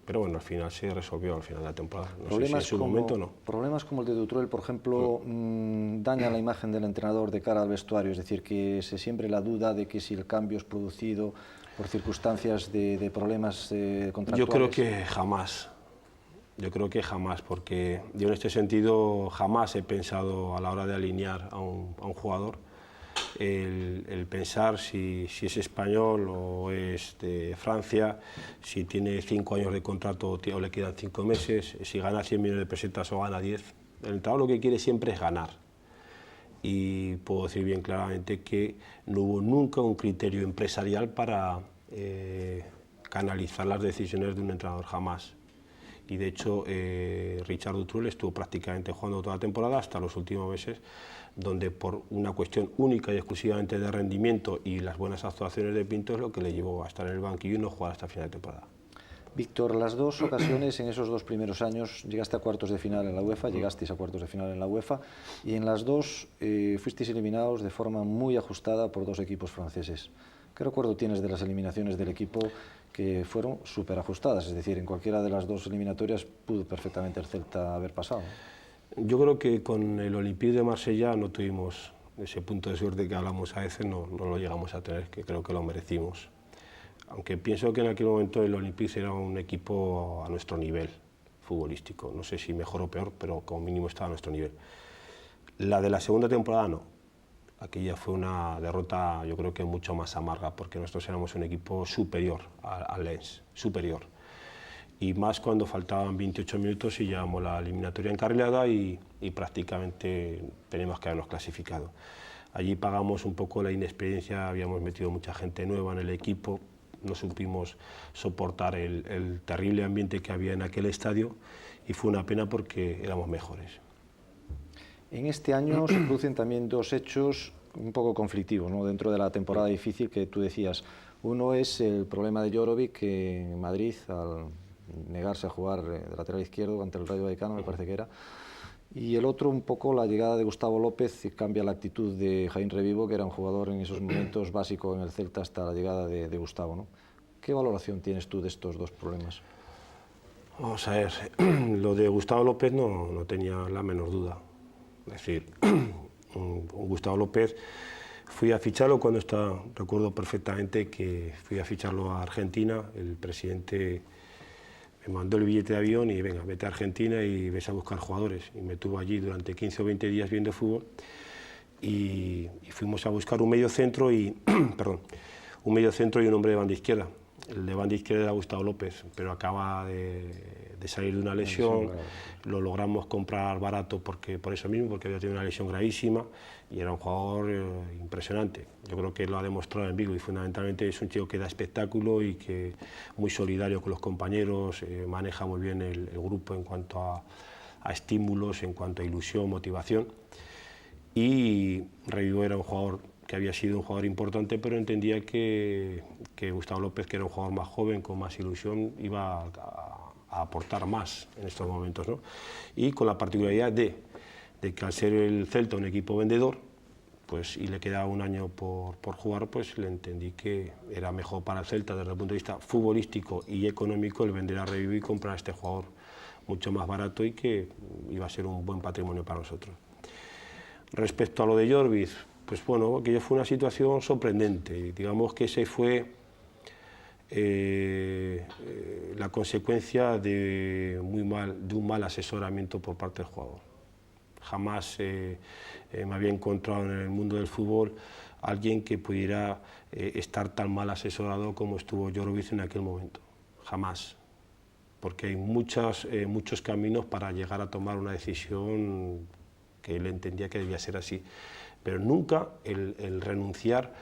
Pero bueno, al final se resolvió al final de la temporada. No sé si en su momento no. Problemas como el de Utruel, por ejemplo, dañan la imagen del entrenador de cara al vestuario, es decir, que se siembre la duda de que si el cambio es producido por circunstancias de problemas contractuales. Yo creo que jamás. Yo creo que jamás, porque yo en este sentido jamás he pensado a la hora de alinear a un jugador el pensar si es español o es de Francia, si tiene 5 años de contrato o le quedan 5 meses, si gana 100 millones de pesetas o gana 10. El entrenador lo que quiere siempre es ganar. Y puedo decir bien claramente que no hubo nunca un criterio empresarial para canalizar las decisiones de un entrenador, jamás. Y de hecho, Richard Utruel estuvo prácticamente jugando toda la temporada hasta los últimos meses, donde por una cuestión única y exclusivamente de rendimiento y las buenas actuaciones de Pinto es lo que le llevó a estar en el banquillo y no jugar hasta el final de temporada. Víctor, las dos ocasiones en esos 2 primeros años llegaste a cuartos de final en la UEFA, llegasteis a cuartos de final en la UEFA, y en las dos fuisteis eliminados de forma muy ajustada por 2 equipos franceses. ¿Qué recuerdo tienes de las eliminaciones del equipo que fueron súper ajustadas? Es decir, en cualquiera de las 2 eliminatorias pudo perfectamente el Celta haber pasado. Yo creo que con el Olympique de Marsella no tuvimos ese punto de suerte que hablamos a veces, no lo llegamos a tener, que creo que lo merecimos. Aunque pienso que en aquel momento el Olympique era un equipo a nuestro nivel futbolístico. No sé si mejor o peor, pero como mínimo estaba a nuestro nivel. La de la segunda temporada no. Aquella fue una derrota, yo creo que mucho más amarga, porque nosotros éramos un equipo superior al Lens, superior. Y más cuando faltaban 28 minutos y llevamos la eliminatoria encarrilada y prácticamente teníamos que habernos clasificado. Allí pagamos un poco la inexperiencia, habíamos metido mucha gente nueva en el equipo, no supimos soportar el terrible ambiente que había en aquel estadio y fue una pena porque éramos mejores. En este año se producen también 2 hechos un poco conflictivos, ¿no? Dentro de la temporada difícil que tú decías. Uno es el problema de Jorovic en Madrid, al negarse a jugar de lateral izquierdo ante el Rayo Vallecano, me parece que era. Y el otro, un poco la llegada de Gustavo López, y cambia la actitud de Jaime Revivo, que era un jugador en esos momentos básico en el Celta hasta la llegada de Gustavo, ¿no? ¿Qué valoración tienes tú de estos 2 problemas? Vamos a ver, lo de Gustavo López no tenía la menor duda. Es decir, Gustavo López, fui a ficharlo cuando estaba, recuerdo perfectamente que fui a ficharlo a Argentina, el presidente me mandó el billete de avión y venga, vete a Argentina y ves a buscar jugadores. Y me tuvo allí durante 15 o 20 días viendo fútbol y fuimos a buscar un mediocentro y, un mediocentro y un hombre de banda izquierda. El de banda izquierda era Gustavo López, pero acaba de salir de una lesión. Lo logramos comprar barato por eso mismo, porque había tenido una lesión gravísima y era un jugador impresionante. Yo creo que lo ha demostrado en Vigo y fundamentalmente es un chico que da espectáculo y que muy solidario con los compañeros, maneja muy bien el grupo en cuanto a estímulos, en cuanto a ilusión, motivación. Y Revivo era un jugador que había sido un jugador importante, pero entendía que Gustavo López, que era un jugador más joven, con más ilusión, iba a aportar más en estos momentos, ¿no? Y con la particularidad de que al ser el Celta un equipo vendedor, pues, y le quedaba un año por jugar, pues le entendí que era mejor para el Celta desde el punto de vista futbolístico y económico el vender a Revivo y comprar a este jugador mucho más barato y que iba a ser un buen patrimonio para nosotros. Respecto a lo de Jorvis, pues bueno, aquello fue una situación sorprendente. Digamos que ese fue la consecuencia de un mal asesoramiento por parte del jugador. Jamás me había encontrado en el mundo del fútbol alguien que pudiera estar tan mal asesorado como estuvo Jorvis en aquel momento. Jamás. Porque hay muchos caminos para llegar a tomar una decisión que él entendía que debía ser así. Pero nunca el renunciar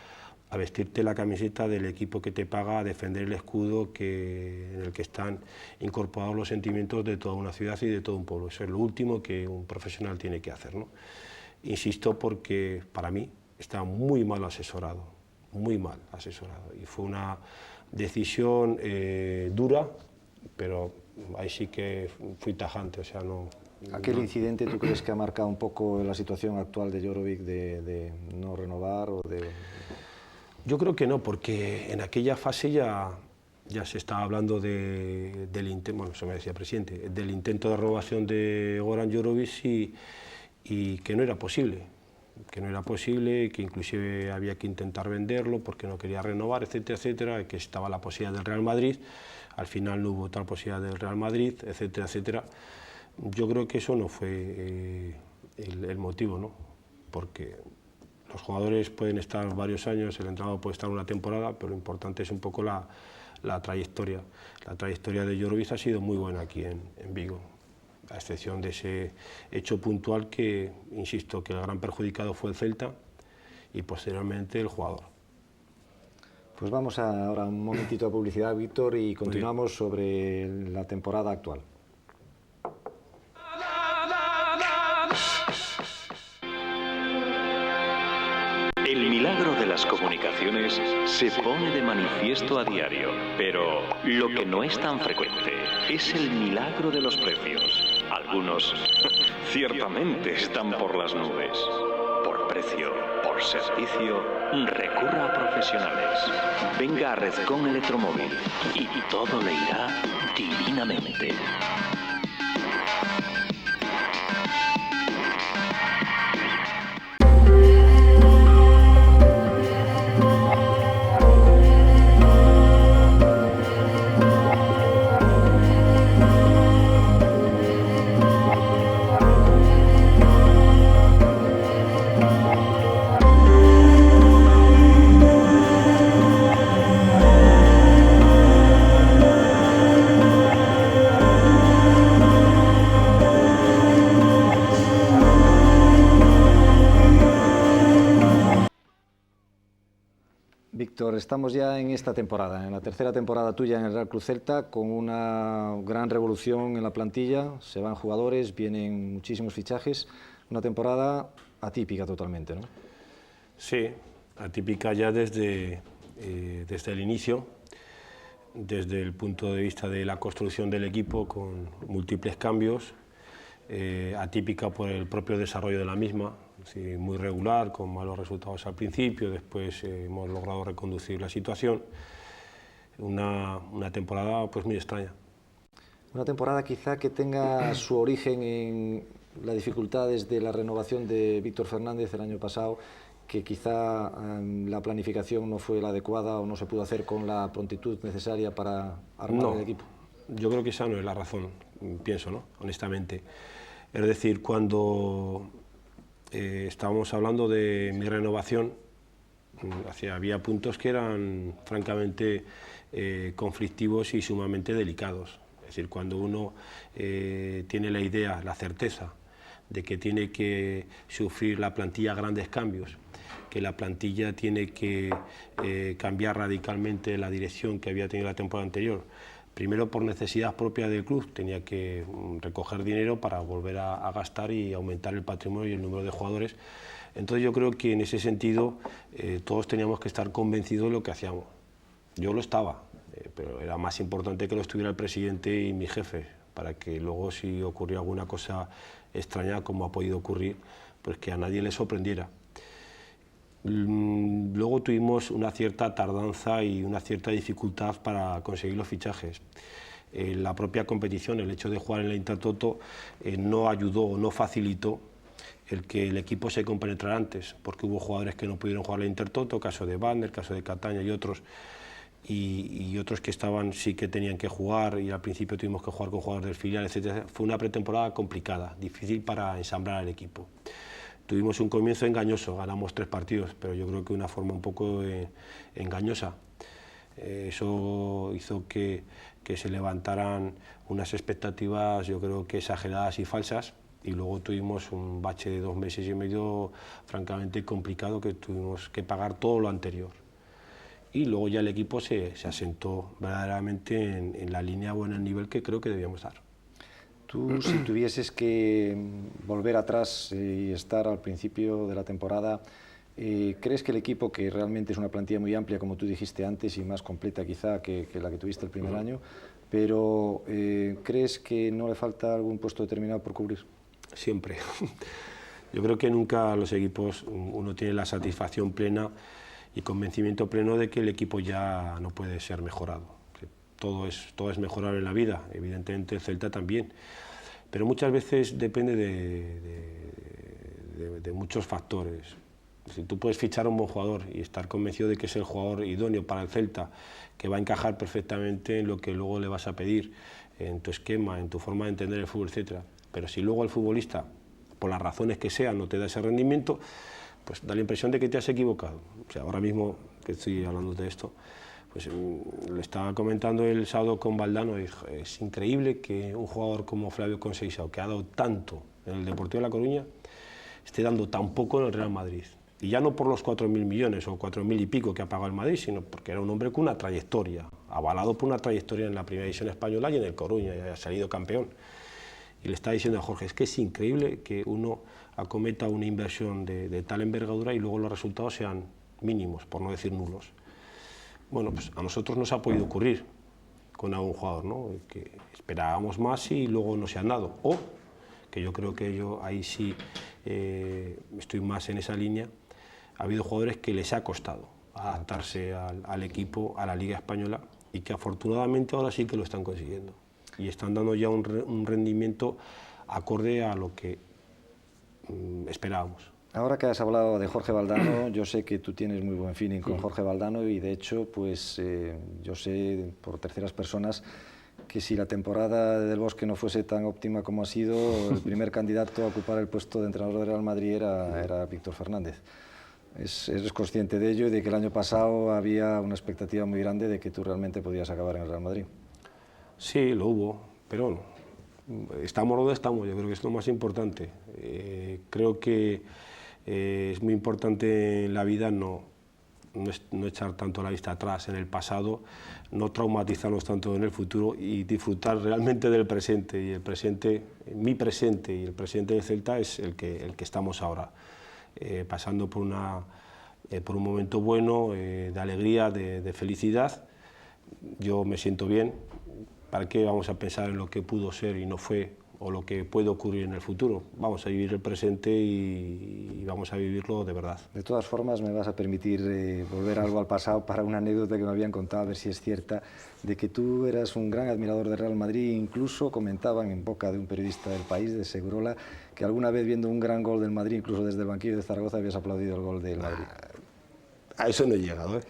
a vestirte la camiseta del equipo que te paga, a defender el escudo en el que están incorporados los sentimientos de toda una ciudad y de todo un pueblo. Eso es lo último que un profesional tiene que hacer, ¿no? Insisto, porque para mí está muy mal asesorado, muy mal asesorado. Y fue una decisión dura, pero ahí sí que fui tajante, o sea, no... ¿Aquel incidente tú crees que ha marcado un poco la situación actual de Jorovic de no renovar o de...? Yo creo que no, porque en aquella fase ya se estaba hablando del intento, bueno, eso me decía el presidente, del intento de renovación de Goran Jorovic y que no era posible, que inclusive había que intentar venderlo porque no quería renovar, etcétera, etcétera, que estaba la posibilidad del Real Madrid, al final no hubo tal posibilidad del Real Madrid, etcétera, etcétera. Yo creo que eso no fue el motivo, ¿no? Porque los jugadores pueden estar varios años, el entrenador puede estar una temporada, pero lo importante es un poco la trayectoria. La trayectoria de Jorovic ha sido muy buena aquí en Vigo, a excepción de ese hecho puntual que, insisto, que el gran perjudicado fue el Celta y posteriormente el jugador. Pues vamos ahora un momentito de publicidad, Víctor, y continuamos sobre la temporada actual. El milagro de las comunicaciones se pone de manifiesto a diario, pero lo que no es tan frecuente es el milagro de los precios. Algunos ciertamente están por las nubes. Por precio, por servicio, recurra a profesionales. Venga a Redcon Electromóvil y todo le irá divinamente. Víctor, estamos ya en esta temporada, en la tercera temporada tuya en el Real Club Celta, con una gran revolución en la plantilla, se van jugadores, vienen muchísimos fichajes, una temporada atípica totalmente, ¿no? Sí, atípica ya desde el inicio, desde el punto de vista de la construcción del equipo con múltiples cambios, atípica por el propio desarrollo de la misma, sí, muy regular, con malos resultados al principio, después hemos logrado reconducir la situación, una temporada pues muy extraña. Una temporada quizá que tenga su origen en las dificultades de la renovación de Víctor Fernández el año pasado, que quizá la planificación no fue la adecuada o no se pudo hacer con la prontitud necesaria para armar el equipo. Yo creo que esa no es la razón, pienso, ¿no? Honestamente. Es decir, cuando estábamos hablando de mi renovación, Había puntos que eran francamente conflictivos y sumamente delicados. Es decir, cuando uno tiene la idea, la certeza de que tiene que sufrir la plantilla grandes cambios, que la plantilla tiene que cambiar radicalmente la dirección que había tenido la temporada anterior, primero por necesidad propia del club, tenía que recoger dinero para volver a gastar y aumentar el patrimonio y el número de jugadores. Entonces yo creo que en ese sentido todos teníamos que estar convencidos de lo que hacíamos. Yo lo estaba, pero era más importante que lo estuviera el presidente y mi jefe, para que luego si ocurría alguna cosa extraña, como ha podido ocurrir, pues que a nadie le sorprendiera. Luego tuvimos una cierta tardanza y una cierta dificultad para conseguir los fichajes. La propia competición, el hecho de jugar en la Intertoto, no ayudó o no facilitó el que el equipo se compenetrara antes, porque hubo jugadores que no pudieron jugar en la Intertoto, caso de Bander, caso de Cataña y otros, y otros que estaban, sí que tenían que jugar, y al principio tuvimos que jugar con jugadores del filial, etc. Fue una pretemporada complicada, difícil para ensamblar el equipo. Tuvimos un comienzo engañoso, ganamos 3 partidos, pero yo creo que de una forma un poco engañosa. Eso hizo que se levantaran unas expectativas, yo creo que exageradas y falsas, y luego tuvimos un bache de 2 meses y medio francamente complicado, que tuvimos que pagar todo lo anterior. Y luego ya el equipo se asentó verdaderamente en la línea o en el nivel que creo que debíamos dar. Tú, si tuvieses que volver atrás y estar al principio de la temporada, ¿crees que el equipo, que realmente es una plantilla muy amplia, como tú dijiste antes, y más completa quizá que la que tuviste el primer año, pero ¿crees que no le falta algún puesto determinado por cubrir? Siempre. Yo creo que nunca los equipos uno tiene la satisfacción plena y convencimiento pleno de que el equipo ya no puede ser mejorado. Todo es mejorable en la vida, evidentemente el Celta también, pero muchas veces depende de muchos factores. Si tú puedes fichar a un buen jugador y estar convencido de que es el jugador idóneo para el Celta, que va a encajar perfectamente en lo que luego le vas a pedir, en tu esquema, en tu forma de entender el fútbol, etc. Pero si luego el futbolista, por las razones que sean, no te da ese rendimiento, pues da la impresión de que te has equivocado. O sea, ahora mismo que estoy hablando de esto, pues le estaba comentando el sábado con Valdano, es increíble que un jugador como Flavio Conceição, que ha dado tanto en el Deportivo de La Coruña, esté dando tan poco en el Real Madrid. Y ya no por los 4.000 millones o 4.000 y pico que ha pagado el Madrid, sino porque era un hombre con una trayectoria, avalado por una trayectoria en la Primera División Española y en el Coruña, y ha salido campeón. Y le está diciendo a Jorge, es que es increíble que uno acometa una inversión de tal envergadura y luego los resultados sean mínimos, por no decir nulos. Bueno, pues a nosotros nos ha podido ocurrir con algún jugador, ¿no? Que esperábamos más y luego no se han dado. O, que yo creo que yo ahí sí estoy más en esa línea, ha habido jugadores que les ha costado adaptarse al equipo, a la Liga Española, y que afortunadamente ahora sí que lo están consiguiendo. Y están dando ya un rendimiento acorde a lo que esperábamos. Ahora que has hablado de Jorge Valdano, yo sé que tú tienes muy buen feeling con Jorge Valdano, y de hecho, pues yo sé por terceras personas que si la temporada de Del Bosque no fuese tan óptima como ha sido, el primer candidato a ocupar el puesto de entrenador de Real Madrid era Víctor Fernández. ¿Eres consciente de ello y de que el año pasado había una expectativa muy grande de que tú realmente podías acabar en el Real Madrid? Sí, lo hubo, pero estamos donde estamos, yo creo que es lo más importante. Creo que es muy importante en la vida no echar tanto la vista atrás en el pasado, no traumatizarnos tanto en el futuro y disfrutar realmente del presente. Y el presente, mi presente y el presente del Celta es el que estamos ahora, pasando por un momento bueno, de alegría, de felicidad. Yo me siento bien. ¿Para qué vamos a pensar en lo que pudo ser y no fue, o lo que puede ocurrir en el futuro? Vamos a vivir el presente y vamos a vivirlo de verdad. De todas formas, me vas a permitir volver algo al pasado para una anécdota que me habían contado, a ver si es cierta, de que tú eras un gran admirador de Real Madrid. Incluso comentaban en boca de un periodista del País, de Segurola, que alguna vez viendo un gran gol del Madrid, incluso desde el banquillo de Zaragoza, habías aplaudido el gol del Madrid. A eso no he llegado, ¿eh?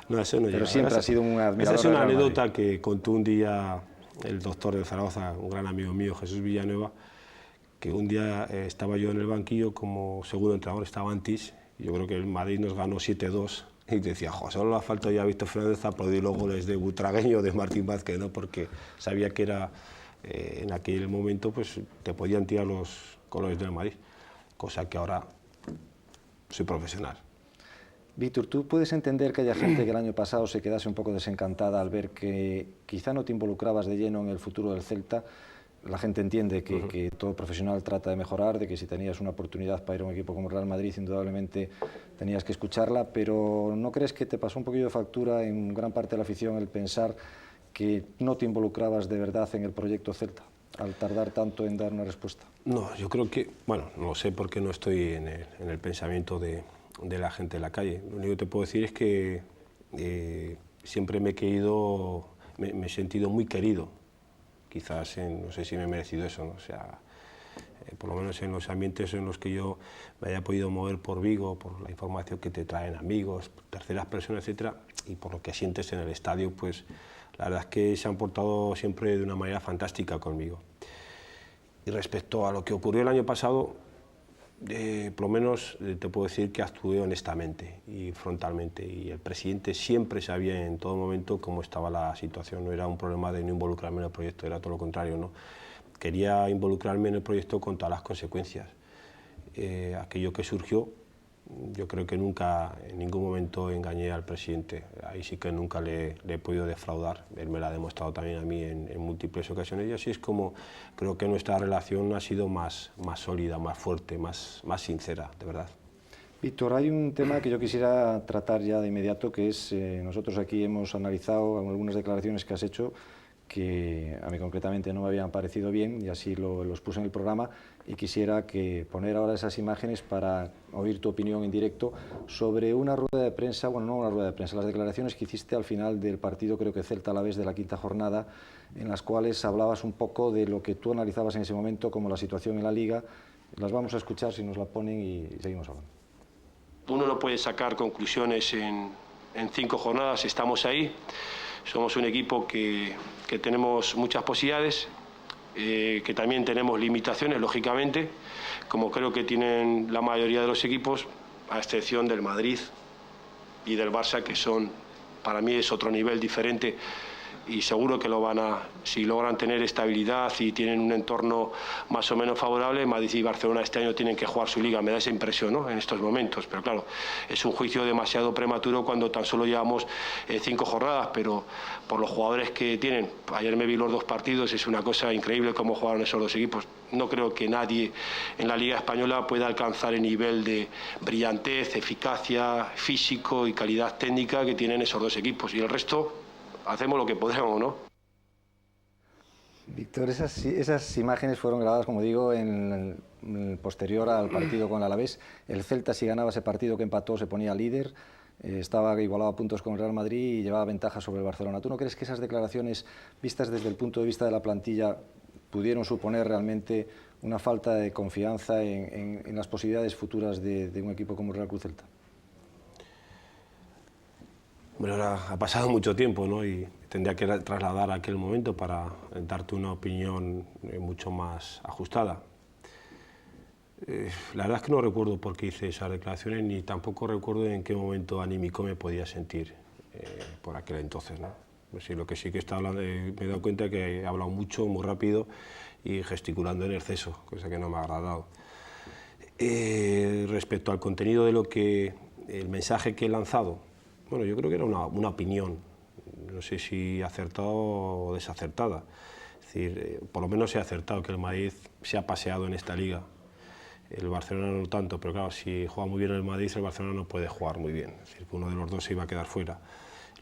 No, eso no. Pero siempre ha sido un admirador. Esa es una anécdota que contó un día el doctor de Zaragoza, un gran amigo mío, Jesús Villanueva, que un día estaba yo en el banquillo como segundo entrenador, estaba Antis, Yo creo que el Madrid nos ganó 7-2 y decía, jo, solo le ha faltado ya a Víctor Fernández aplaudir los goles de Butragueño o de Martín Vázquez, ¿no? Porque sabía que era, en aquel momento pues te podían tirar los colores del Madrid, cosa que ahora soy profesional. Víctor, ¿tú puedes entender que haya gente que el año pasado se quedase un poco desencantada al ver que quizá no te involucrabas de lleno en el futuro del Celta? La gente entiende que todo profesional trata de mejorar, de que si tenías una oportunidad para ir a un equipo como Real Madrid, indudablemente tenías que escucharla, pero ¿no crees que te pasó un poquillo de factura en gran parte de la afición el pensar que no te involucrabas de verdad en el proyecto Celta, al tardar tanto en dar una respuesta? No, yo creo que, bueno, no sé por qué no estoy en el pensamiento de la gente en la calle. Lo único que te puedo decir es que siempre me he sentido muy querido. Quizás, no sé si me he merecido eso, ¿no? O sea, por lo menos en los ambientes en los que yo me haya podido mover por Vigo, por la información que te traen amigos, terceras personas, etcétera, y por lo que sientes en el estadio, pues la verdad es que se han portado siempre de una manera fantástica conmigo. Y respecto a lo que ocurrió el año pasado, por lo menos te puedo decir que actué honestamente y frontalmente, y el presidente siempre sabía en todo momento cómo estaba la situación. No era un problema de no involucrarme en el proyecto, era todo lo contrario, ¿no? Quería involucrarme en el proyecto con todas las consecuencias. Aquello que surgió, yo creo que nunca, en ningún momento engañé al presidente. Ahí sí que nunca le he podido defraudar. Él me lo ha demostrado también a mí en múltiples ocasiones, y así es como creo que nuestra relación ha sido más sólida, más fuerte, más sincera, de verdad. Víctor, hay un tema que yo quisiera tratar ya de inmediato, que es, nosotros aquí hemos analizado algunas declaraciones que has hecho que a mí concretamente no me habían parecido bien, y así los puse en el programa, y quisiera poner ahora esas imágenes para oír tu opinión en directo sobre una rueda de prensa, bueno, no una rueda de prensa, las declaraciones que hiciste al final del partido, creo que Celta-Alavés de la quinta jornada, en las cuales hablabas un poco de lo que tú analizabas en ese momento como la situación en la Liga. Las vamos a escuchar si nos la ponen y seguimos hablando. Uno no puede sacar conclusiones en 5 jornadas, estamos ahí. Somos un equipo que tenemos muchas posibilidades, que también tenemos limitaciones, lógicamente, como creo que tienen la mayoría de los equipos, a excepción del Madrid y del Barça, que son, para mí es otro nivel diferente, y seguro que lo van a, si logran tener estabilidad y tienen un entorno más o menos favorable. Madrid y Barcelona este año tienen que jugar su liga, me da esa impresión, ¿no?, en estos momentos, pero claro, es un juicio demasiado prematuro cuando tan solo llevamos 5 jornadas, pero por los jugadores que tienen, ayer me vi los 2 partidos, es una cosa increíble cómo jugaron esos 2 equipos. No creo que nadie en la Liga Española pueda alcanzar el nivel de brillantez, eficacia, físico y calidad técnica que tienen esos 2 equipos, y el resto hacemos lo que podemos, ¿no? Víctor, esas imágenes fueron grabadas, como digo, en el posterior al partido con el Alavés. El Celta, si ganaba ese partido que empató, se ponía líder, estaba igualado a puntos con el Real Madrid y llevaba ventaja sobre el Barcelona. ¿Tú no crees que esas declaraciones, vistas desde el punto de vista de la plantilla, pudieron suponer realmente una falta de confianza en las posibilidades futuras de un equipo como el Real Cruz Celta? Bueno, ahora ha pasado mucho tiempo, ¿no?, y tendría que trasladar aquel momento para darte una opinión mucho más ajustada. La verdad es que no recuerdo por qué hice esas declaraciones, ni tampoco recuerdo en qué momento anímico me podía sentir por aquel entonces, ¿no? Pues sí, lo que sí que está hablando, me he dado cuenta que he hablado mucho, muy rápido y gesticulando en exceso, cosa que no me ha agradado. Respecto al contenido de el mensaje que he lanzado, bueno, yo creo que era una opinión, no sé si acertada o desacertada. Es decir, por lo menos he acertado que el Madrid se ha paseado en esta liga. El Barcelona no tanto, pero claro, si juega muy bien el Madrid, el Barcelona no puede jugar muy bien. Es decir, uno de los dos se iba a quedar fuera.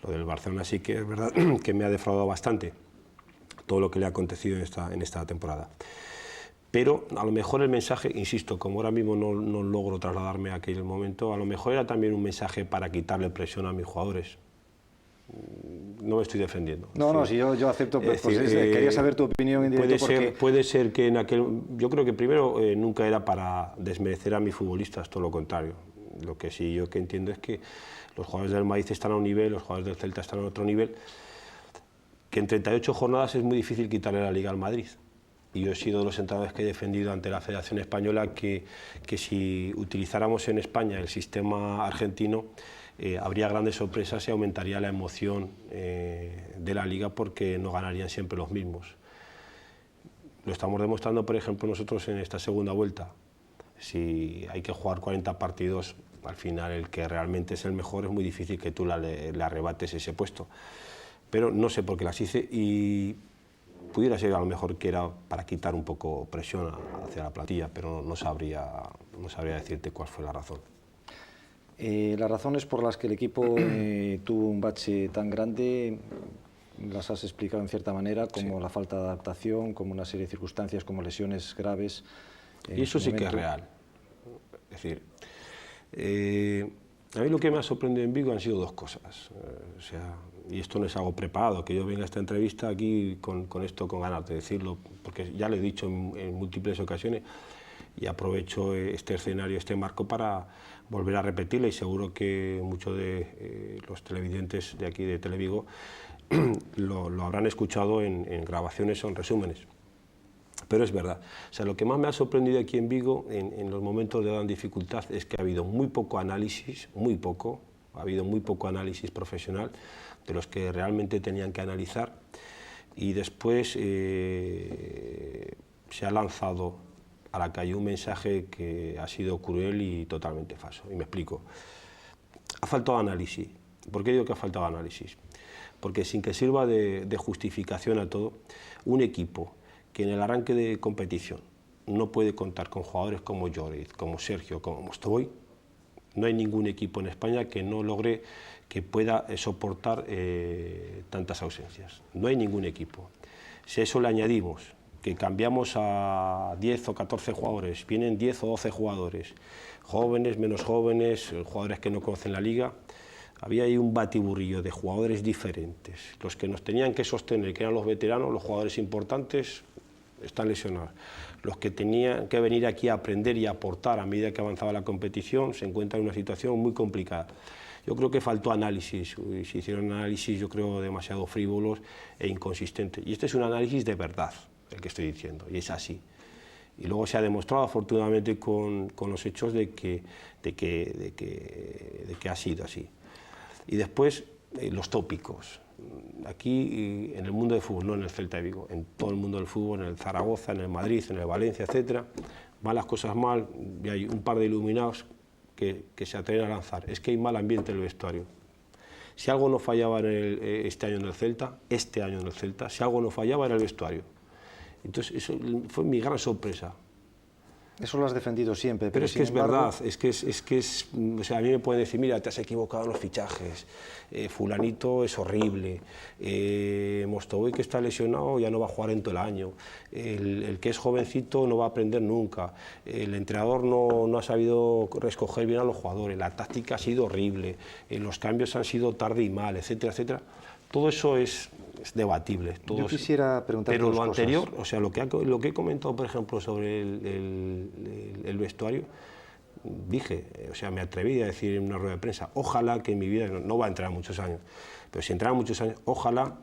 Lo del Barcelona sí que es verdad que me ha defraudado bastante todo lo que le ha acontecido en esta temporada. Pero a lo mejor el mensaje, insisto, como ahora mismo no logro trasladarme a aquel momento, a lo mejor era también un mensaje para quitarle presión a mis jugadores. No me estoy defendiendo. No, si yo acepto, quería saber tu opinión en directo. Puede ser que en aquel... Yo creo que primero nunca era para desmerecer a mis futbolistas, todo lo contrario. Lo que sí yo que entiendo es que los jugadores del Madrid están a un nivel, los jugadores del Celta están a otro nivel, que en 38 jornadas es muy difícil quitarle la Liga al Madrid. y yo he sido de los entrenadores que he defendido ante la Federación Española que si utilizáramos en España el sistema argentino, habría grandes sorpresas y aumentaría la emoción de la liga porque no ganarían siempre los mismos. Lo estamos demostrando, por ejemplo, nosotros en esta segunda vuelta. Si hay que jugar 40 partidos, al final el que realmente es el mejor es muy difícil que tú le arrebates ese puesto. Pero no sé por qué las hice y pudiera ser a lo mejor que era para quitar un poco presión hacia la plantilla, pero no sabría decirte cuál fue la razón. Las razones por las que el equipo tuvo un bache tan grande las has explicado en cierta manera, como la falta de adaptación, como una serie de circunstancias, como lesiones graves. Y eso sí que es real. Es decir, a mí lo que me ha sorprendido en Vigo han sido dos cosas. Y esto no es algo preparado, que yo venga a esta entrevista aquí con esto, con ganas de decirlo, porque ya lo he dicho en múltiples ocasiones y aprovecho este escenario, este marco para volver a repetirlo, y seguro que muchos de los televidentes de aquí de Televigo lo habrán escuchado en grabaciones o en resúmenes. Pero es verdad, o sea, lo que más me ha sorprendido aquí en Vigo en los momentos de gran dificultad es que ha habido muy poco análisis, ha habido muy poco análisis profesional de los que realmente tenían que analizar, y después se ha lanzado a la calle un mensaje que ha sido cruel y totalmente falso, y me explico. Ha faltado análisis. ¿Por qué digo que ha faltado análisis? Porque sin que sirva de justificación a todo, un equipo que en el arranque de competición no puede contar con jugadores como Lloris, como Sergio, como Mostovoy, no hay ningún equipo en España que no logre, que pueda soportar tantas ausencias. No hay ningún equipo. Si a eso le añadimos que cambiamos a 10 o 14 jugadores, vienen 10 o 12 jugadores, jóvenes, menos jóvenes, jugadores que no conocen la liga, había ahí un batiburrillo de jugadores diferentes. Los que nos tenían que sostener, que eran los veteranos, los jugadores importantes, están lesionados. Los que tenían que venir aquí a aprender y a aportar a medida que avanzaba la competición se encuentran en una situación muy complicada. Yo creo que faltó análisis, y se hicieron análisis, yo creo, demasiado frívolos e inconsistentes. Y este es un análisis de verdad, el que estoy diciendo, y es así. Y luego se ha demostrado, afortunadamente, con los hechos de que ha sido así. Y después, los tópicos. Aquí, en el mundo del fútbol, no en el Celta de Vigo, en todo el mundo del fútbol, en el Zaragoza, en el Madrid, en el Valencia, etc., van las cosas mal, y hay un par de iluminados que se atreven a lanzar. Es que hay mal ambiente en el vestuario. Si algo no fallaba este año en el Celta, si algo no fallaba era el vestuario. Entonces, eso fue mi gran sorpresa. Eso lo has defendido siempre. Pero es que es verdad, o sea, a mí me pueden decir, mira, te has equivocado en los fichajes, fulanito es horrible, Mostovoy, que está lesionado, ya no va a jugar en todo el año, el que es jovencito no va a aprender nunca, el entrenador no ha sabido escoger bien a los jugadores, la táctica ha sido horrible, los cambios han sido tarde y mal, etcétera, etcétera. Todo eso es debatible. Yo quisiera preguntarte pero lo dos anterior, cosas. o sea, lo que he comentado, por ejemplo, sobre el vestuario, dije, o sea, me atreví a decir en una rueda de prensa, ojalá que en mi vida, no va a entrar muchos años, pero si entrara muchos años, ojalá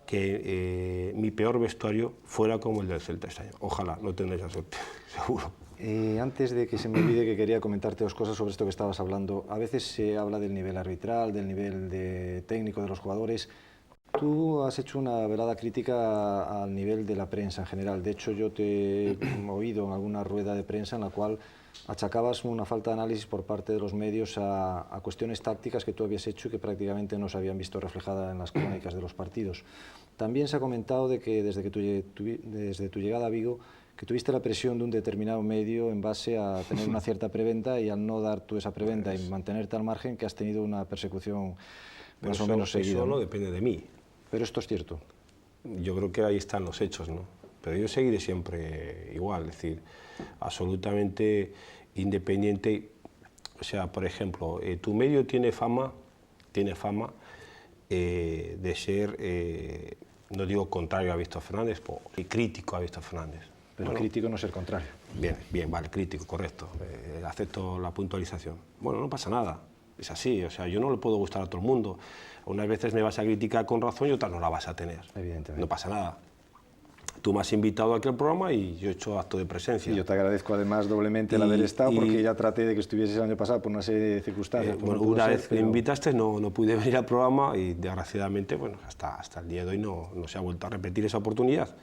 que mi peor vestuario fuera como el del Celta este año. Ojalá, no tendré esa suerte, seguro. Antes de que se me olvide, que quería comentarte dos cosas sobre esto que estabas hablando. A veces se habla del nivel arbitral, del nivel técnico de los jugadores. Tú has hecho una velada crítica al nivel de la prensa en general. De hecho, yo te he oído en alguna rueda de prensa en la cual achacabas una falta de análisis por parte de los medios a cuestiones tácticas que tú habías hecho y que prácticamente no se habían visto reflejadas en las crónicas de los partidos. También se ha comentado de que desde tu llegada a Vigo, que tuviste la presión de un determinado medio en base a tener una cierta preventa, y al no dar tú esa preventa y mantenerte al margen, que has tenido una persecución más o menos seguida. Eso no depende de mí. Pero esto es cierto. Yo creo que ahí están los hechos, ¿no? Pero yo seguiré siempre igual, es decir, absolutamente independiente. O sea, por ejemplo, tu medio tiene fama de ser, no digo contrario a Víctor Fernández, y crítico a Víctor Fernández. Pero bueno, crítico no es el contrario. Bien, vale, crítico, correcto. Acepto la puntualización. Bueno, no pasa nada. Es así, o sea, yo no le puedo gustar a todo el mundo. Unas veces me vas a criticar con razón y otras no la vas a tener. Evidentemente. No pasa nada. tú me has invitado aquí al programa y yo he hecho acto de presencia. Y yo te agradezco además doblemente el haber estado, porque ya traté de que estuvieses el año pasado por una serie de circunstancias. Bueno, una vez que me invitaste no pude venir al programa y desgraciadamente bueno, hasta el día de hoy no se ha vuelto a repetir esa oportunidad.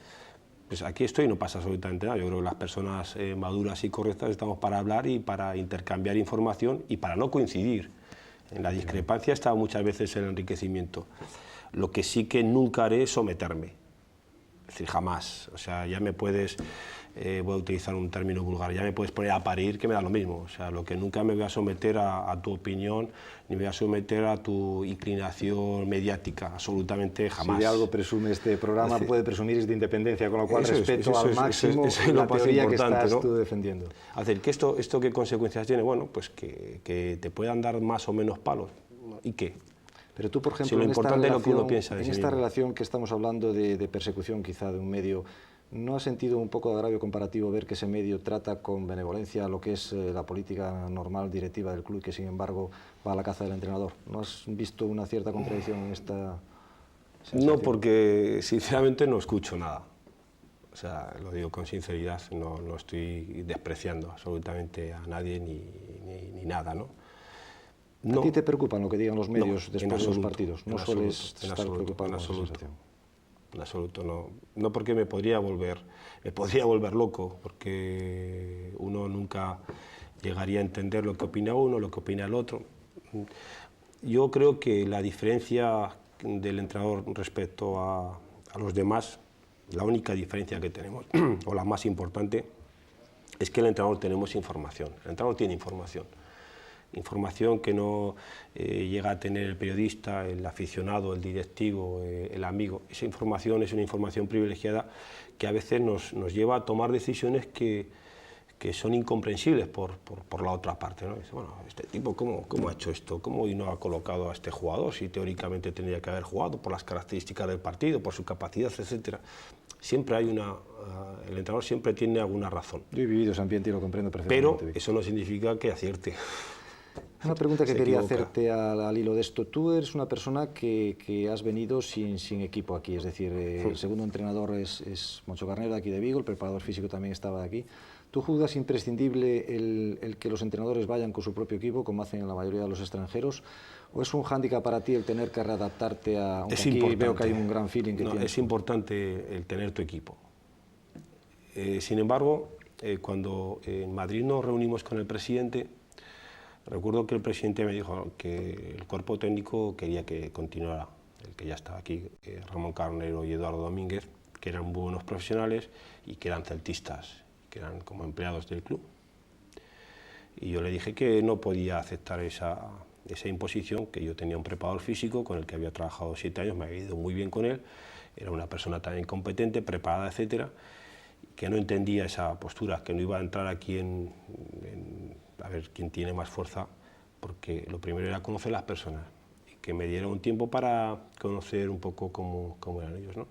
Pues aquí estoy y no pasa absolutamente nada. Yo creo que las personas maduras y correctas estamos para hablar y para intercambiar información y para no coincidir. En la discrepancia está muchas veces el enriquecimiento. Lo que sí que nunca haré es someterme. Es decir, jamás. O sea, ya me puedes, voy a utilizar un término vulgar, ya me puedes poner a parir, que me da lo mismo. O sea, lo que nunca me voy a someter a tu opinión, ni me voy a someter a tu inclinación mediática, absolutamente jamás. Si de algo presume este programa, puede presumir de independencia, con lo cual respeto al máximo es la teoría que estás, ¿no?, tú defendiendo. Hacer que esto ¿qué consecuencias tiene? Bueno, pues que te puedan dar más o menos palos. ¿Y qué? Pero tú, por ejemplo, si lo importante es lo que uno piensa de en sí esta mismo. relación que estamos hablando de persecución quizá de un medio, ¿no has sentido un poco de agravio comparativo ver que ese medio trata con benevolencia lo que es la política normal directiva del club y que sin embargo va a la caza del entrenador? ¿No has visto una cierta contradicción en esta sensación? No, porque sinceramente no escucho nada. O sea, lo digo con sinceridad, no estoy despreciando absolutamente a nadie ni nada, ¿no? ¿A ti te preocupan lo que digan los medios después de los partidos? ¿No sueles estar preocupado en por esa sensación? En absoluto, no. No, porque me podría volver loco, porque uno nunca llegaría a entender lo que opina uno, lo que opina el otro. Yo creo que la diferencia del entrenador respecto a los demás, la única diferencia que tenemos, o la más importante, es que el entrenador tenemos información. El entrenador tiene información que no llega a tener el periodista, el aficionado, el directivo, el amigo. Esa información es una información privilegiada que a veces nos lleva a tomar decisiones que son incomprensibles por la otra parte, ¿no? Dice, bueno, este tipo, ¿cómo ha hecho esto? ¿Cómo hoy no ha colocado a este jugador si teóricamente tendría que haber jugado por las características del partido, por su capacidad, etcétera? Siempre hay el entrenador siempre tiene alguna razón. Yo he vivido ese ambiente y lo comprendo perfectamente. Pero eso no significa que acierte. Una pregunta que quería hacerte al hilo de esto. Tú eres una persona que has venido sin equipo aquí, es decir, el segundo entrenador es Moncho Carnero, de aquí de Vigo, el preparador físico también estaba de aquí. ¿Tú juzgas imprescindible el que los entrenadores vayan con su propio equipo, como hacen en la mayoría de los extranjeros? ¿O es un hándicap para ti el tener que readaptarte a... Es aquí importante. Veo que hay un gran feeling que tienes. Es importante el tener tu equipo. Sin embargo, cuando en Madrid nos reunimos con el presidente, recuerdo que el presidente me dijo que el cuerpo técnico quería que continuara, el que ya estaba aquí, Ramón Carnero y Eduardo Domínguez, que eran muy buenos profesionales y que eran celtistas, que eran como empleados del club. Y yo le dije que no podía aceptar esa imposición, que yo tenía un preparador físico con el que había trabajado 7 años, me había ido muy bien con él, era una persona también competente, preparada, etcétera, que no entendía esa postura, que no iba a entrar aquí a ver quién tiene más fuerza, porque lo primero era conocer las personas y que me diera un tiempo para conocer un poco cómo eran ellos, ¿no?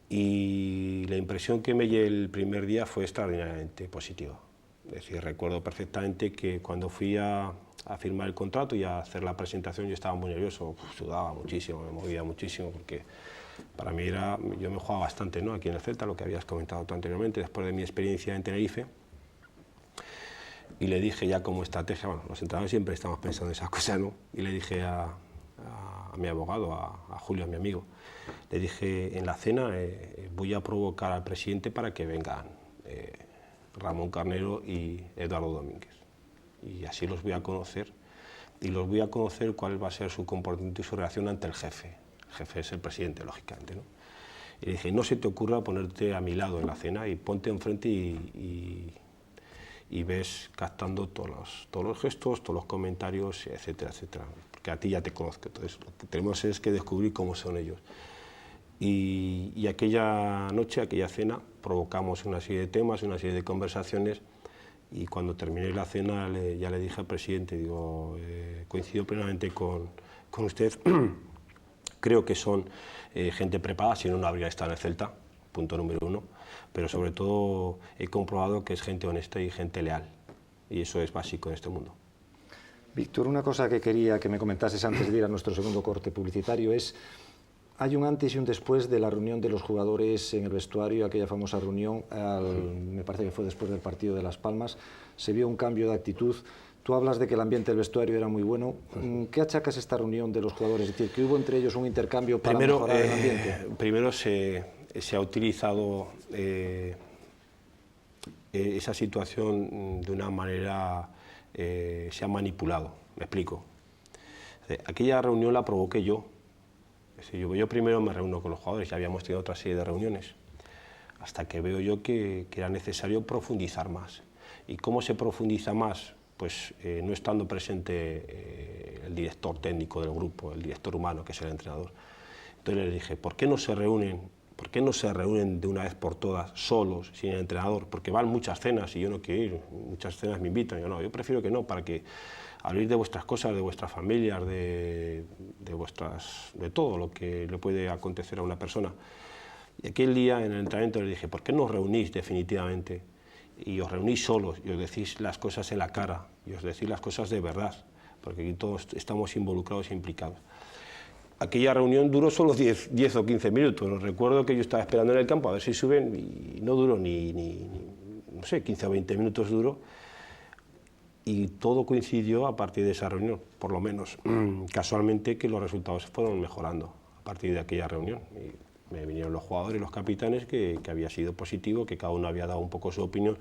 Y la impresión que me llevé el primer día fue extraordinariamente positiva. Es decir, recuerdo perfectamente que cuando fui a firmar el contrato y a hacer la presentación yo estaba muy nervioso, sudaba muchísimo, me movía muchísimo, porque para mí yo me jugaba bastante, ¿no?, aquí en el Celta, lo que habías comentado tú anteriormente, después de mi experiencia en Tenerife. Y le dije ya como estrategia, bueno, los entrenadores siempre estamos pensando en esas cosas, ¿no? Y le dije a mi abogado, a Julio, a mi amigo, le dije en la cena, voy a provocar al presidente para que vengan Ramón Carnero y Eduardo Domínguez. Y así los voy a conocer, y los voy a conocer cuál va a ser su comportamiento y su reacción ante el jefe. El jefe es el presidente, lógicamente, ¿no? Y le dije, no se te ocurra ponerte a mi lado en la cena y ponte enfrente y ves captando todos los gestos, todos los comentarios, etcétera, etcétera. Porque a ti ya te conozco, entonces lo que tenemos es que descubrir cómo son ellos. Y aquella noche, aquella cena, provocamos una serie de temas, una serie de conversaciones, y cuando terminé la cena ya le dije al presidente, digo, coincido plenamente con usted, creo que son gente preparada, si no, no habría estado en el Celta, punto número 1, pero sobre todo he comprobado que es gente honesta y gente leal, y eso es básico en este mundo. Víctor, una cosa que quería que me comentases antes de ir a nuestro segundo corte publicitario es, Hay un antes y un después de la reunión de los jugadores en el vestuario, aquella famosa reunión, me parece que fue después del partido de Las Palmas. Se vio un cambio de actitud. Tú hablas de que el ambiente del vestuario era muy bueno. ¿Qué achacas esta reunión de los jugadores? Es decir, que hubo entre ellos un intercambio para mejorar el ambiente. Primero se ha utilizado esa situación de una manera, se ha manipulado. Me explico. Aquella reunión la provoqué yo. Es decir, yo primero me reúno con los jugadores, ya habíamos tenido otra serie de reuniones, hasta que veo yo que era necesario profundizar más. ¿Y cómo se profundiza más? Pues no estando presente el director técnico del grupo, el director humano, que es el entrenador. Entonces les dije, ¿por qué no se reúnen de una vez por todas, solos, sin el entrenador? Porque van muchas cenas y yo no quiero ir, muchas cenas me invitan. Yo no, yo prefiero que no, para que habléis de vuestras cosas, de vuestras familias, de todo lo que le puede acontecer a una persona. Y aquel día en el entrenamiento les dije, ¿por qué no os reunís definitivamente? Y os reunís solos y os decís las cosas en la cara y os decís las cosas de verdad, porque aquí todos estamos involucrados e implicados. Aquella reunión duró solo 10 o 15 minutos. Recuerdo que yo estaba esperando en el campo a ver si suben y no duró no sé, 15 o 20 minutos duró. Y todo coincidió a partir de esa reunión, por lo menos casualmente, que los resultados fueron mejorando a partir de aquella reunión. Y me vinieron los jugadores y los capitanes que había sido positivo, que cada uno había dado un poco su opinión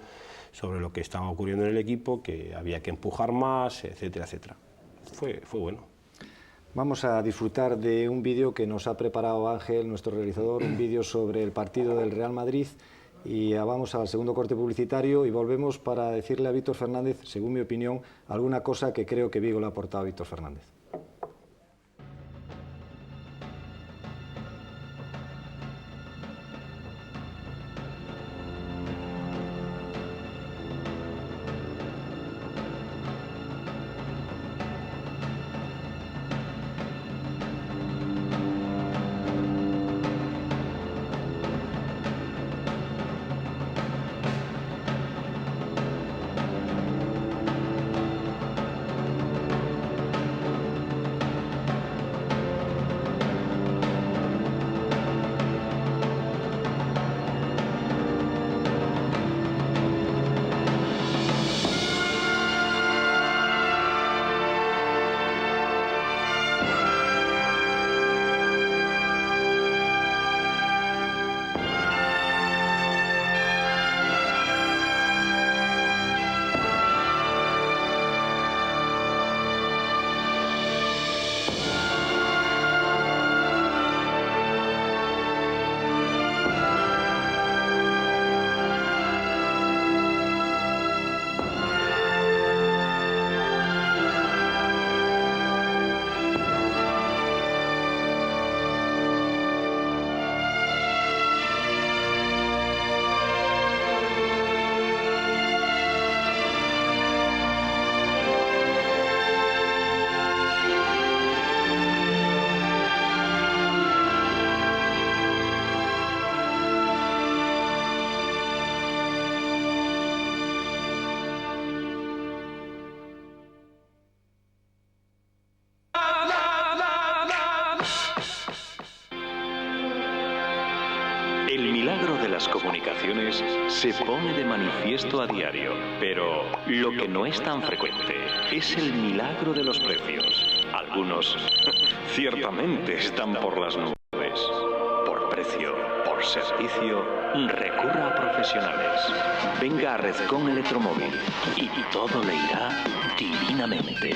sobre lo que estaba ocurriendo en el equipo, que había que empujar más, etcétera, etcétera. Fue bueno. Vamos a disfrutar de un vídeo que nos ha preparado Ángel, nuestro realizador, un vídeo sobre el partido del Real Madrid. Y vamos al segundo corte publicitario y volvemos para decirle a Víctor Fernández, según mi opinión, alguna cosa que creo que Vigo le ha aportado a Víctor Fernández. El milagro de las comunicaciones se pone de manifiesto a diario, pero lo que no es tan frecuente es el milagro de los precios. Algunos ciertamente están por las nubes. Por precio, por servicio, recurra a profesionales. Venga a Redcon Electromóvil y todo le irá divinamente.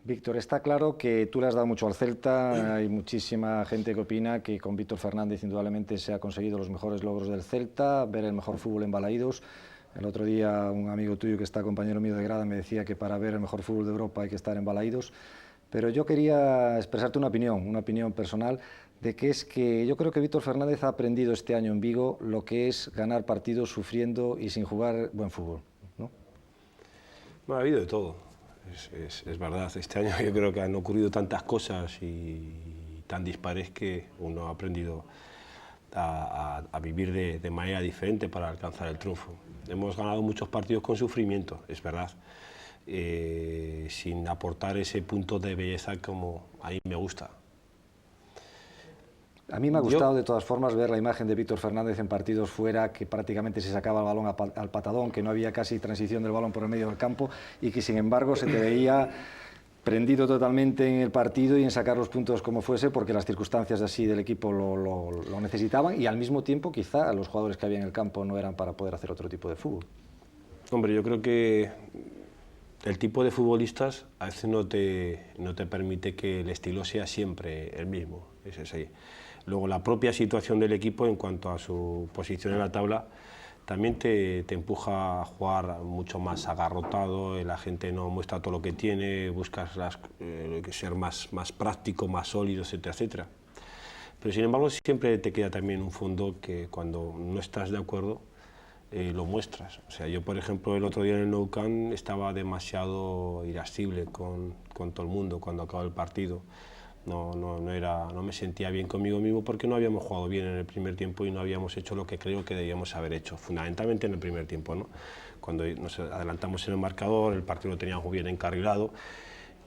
Víctor, está claro que tú le has dado mucho al Celta, hay muchísima gente que opina que con Víctor Fernández indudablemente se ha conseguido los mejores logros del Celta, ver el mejor fútbol en Balaídos. El otro día un amigo tuyo que está compañero mío de grada me decía que para ver el mejor fútbol de Europa hay que estar en Balaídos, pero yo quería expresarte una opinión personal, de que es que yo creo que Víctor Fernández ha aprendido este año en Vigo lo que es ganar partidos sufriendo y sin jugar buen fútbol, ¿no? Bueno, ha habido de todo. Es verdad, este año yo creo que han ocurrido tantas cosas y tan dispares que uno ha aprendido a vivir de manera diferente para alcanzar el triunfo. Hemos ganado muchos partidos con sufrimiento, es verdad. sin aportar ese punto de belleza como a mí me gusta. A mí me ha gustado de todas formas ver la imagen de Víctor Fernández en partidos fuera, que prácticamente se sacaba el balón al patadón, que no había casi transición del balón por el medio del campo y que sin embargo se te veía prendido totalmente en el partido y en sacar los puntos como fuese, porque las circunstancias así del equipo lo necesitaban, y al mismo tiempo quizá los jugadores que había en el campo no eran para poder hacer otro tipo de fútbol. Hombre, yo creo que el tipo de futbolistas a veces no te permite que el estilo sea siempre el mismo, es así. Luego la propia situación del equipo en cuanto a su posición en la tabla también te empuja a jugar mucho más agarrotado, la gente no muestra todo lo que tiene, buscas ser más práctico, más sólido, etcétera, etcétera. Pero sin embargo siempre te queda también un fondo que cuando no estás de acuerdo lo muestras. O sea, yo por ejemplo el otro día en el Nou Camp estaba demasiado irascible con todo el mundo cuando acabó el partido. No me sentía bien conmigo mismo porque no habíamos jugado bien en el primer tiempo y no habíamos hecho lo que creo que debíamos haber hecho, fundamentalmente en el primer tiempo, ¿no? Cuando nos adelantamos en el marcador, el partido lo teníamos bien encarrilado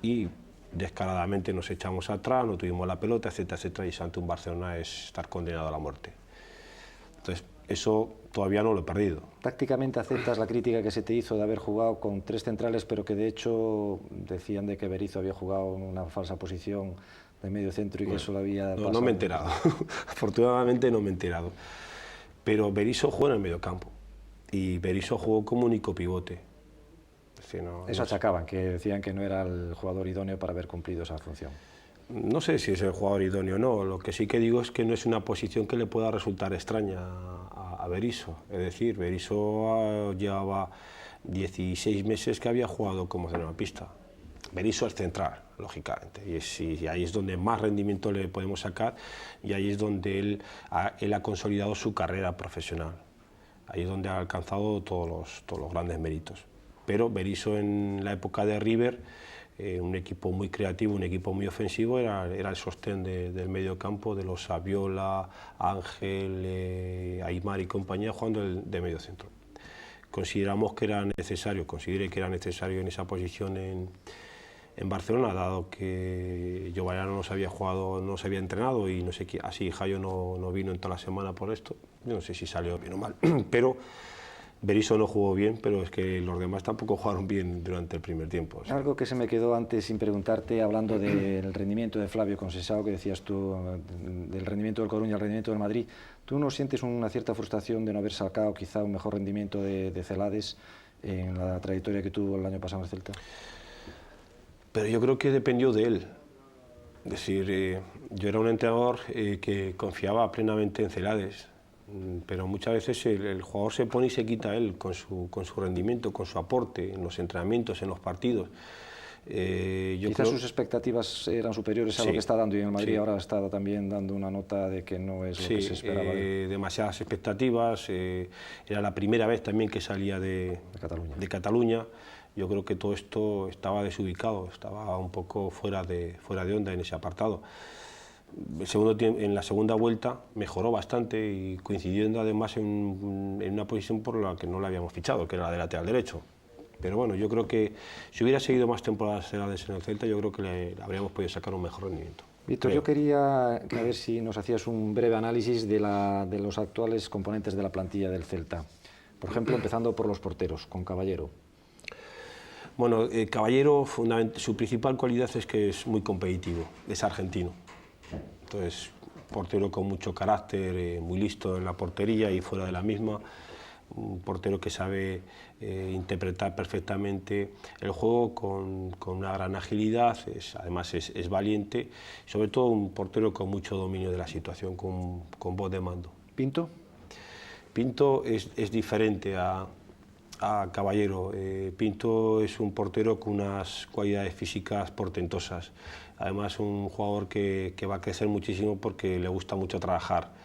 y descaradamente nos echamos atrás, no tuvimos la pelota, etcétera, etcétera, y ante un Barcelona es estar condenado a la muerte. Entonces, eso todavía no lo he perdido. ¿Tácticamente aceptas la crítica que se te hizo de haber jugado con 3 centrales, pero que de hecho decían de que Berizzo había jugado en una falsa posición de medio centro y que eso lo había pasado? No me he enterado, afortunadamente no me he enterado. Pero Berizzo jugó en el medio campo y Berizzo jugó como único pivote. Eso achacaban, que decían que no era el jugador idóneo para haber cumplido esa función. No sé si es el jugador idóneo o no, lo que sí que digo es que no es una posición que le pueda resultar extraña a Berizzo. Es decir, Berizzo llevaba 16 meses que había jugado como centrocampista. Berizzo es central, lógicamente, y ahí es donde más rendimiento le podemos sacar y ahí es donde él ha consolidado su carrera profesional. Ahí es donde ha alcanzado todos los grandes méritos. Pero Berizzo en la época de River, un equipo muy creativo, un equipo muy ofensivo, era el sostén del medio campo, de los Saviola, Ángel, Aimar y compañía, jugando de medio centro. Consideré que era necesario en esa posición en Barcelona, dado que Jovallano no se había jugado, no se había entrenado y no sé qué, así Jayo no vino en toda la semana por esto, yo no sé si salió bien o mal, pero Berizzo no jugó bien, pero es que los demás tampoco jugaron bien durante el primer tiempo. ¿Sí? Algo que se me quedó antes sin preguntarte, hablando del rendimiento de Flavio Conceição, que decías tú, del rendimiento del Coruña, el rendimiento del Madrid, ¿tú no sientes una cierta frustración de no haber sacado quizá un mejor rendimiento de Celades en la trayectoria que tuvo el año pasado en el Celta? Pero yo creo que dependió de él. Es decir, yo era un entrenador que confiaba plenamente en Celades, pero muchas veces el jugador se pone y se quita él con su rendimiento, con su aporte en los entrenamientos, en los partidos. Quizás sus expectativas eran superiores a lo que está dando, y en el Madrid ahora está también dando una nota de que no es lo que se esperaba. Demasiadas expectativas, era la primera vez también que salía de Cataluña. Yo creo que todo esto estaba desubicado, estaba un poco fuera de onda en ese apartado. En la segunda vuelta mejoró bastante y coincidiendo además en una posición por la que no la habíamos fichado, que era la de lateral derecho. Pero bueno, yo creo que si hubiera seguido más temporadas en el Celta, yo creo que le habríamos podido sacar un mejor rendimiento. Víctor, yo quería a ver si nos hacías un breve análisis de los actuales componentes de la plantilla del Celta. Por ejemplo, empezando por los porteros, con Caballero. Bueno, Caballero, su principal cualidad es que es muy competitivo, es argentino. Entonces, portero con mucho carácter, muy listo en la portería y fuera de la misma. Un portero que sabe interpretar perfectamente el juego con una gran agilidad, además es valiente, sobre todo un portero con mucho dominio de la situación, con voz de mando. ¿Pinto? Pinto es diferente a Caballero. Pinto es un portero con unas cualidades físicas portentosas, además un jugador que va a crecer muchísimo porque le gusta mucho trabajar.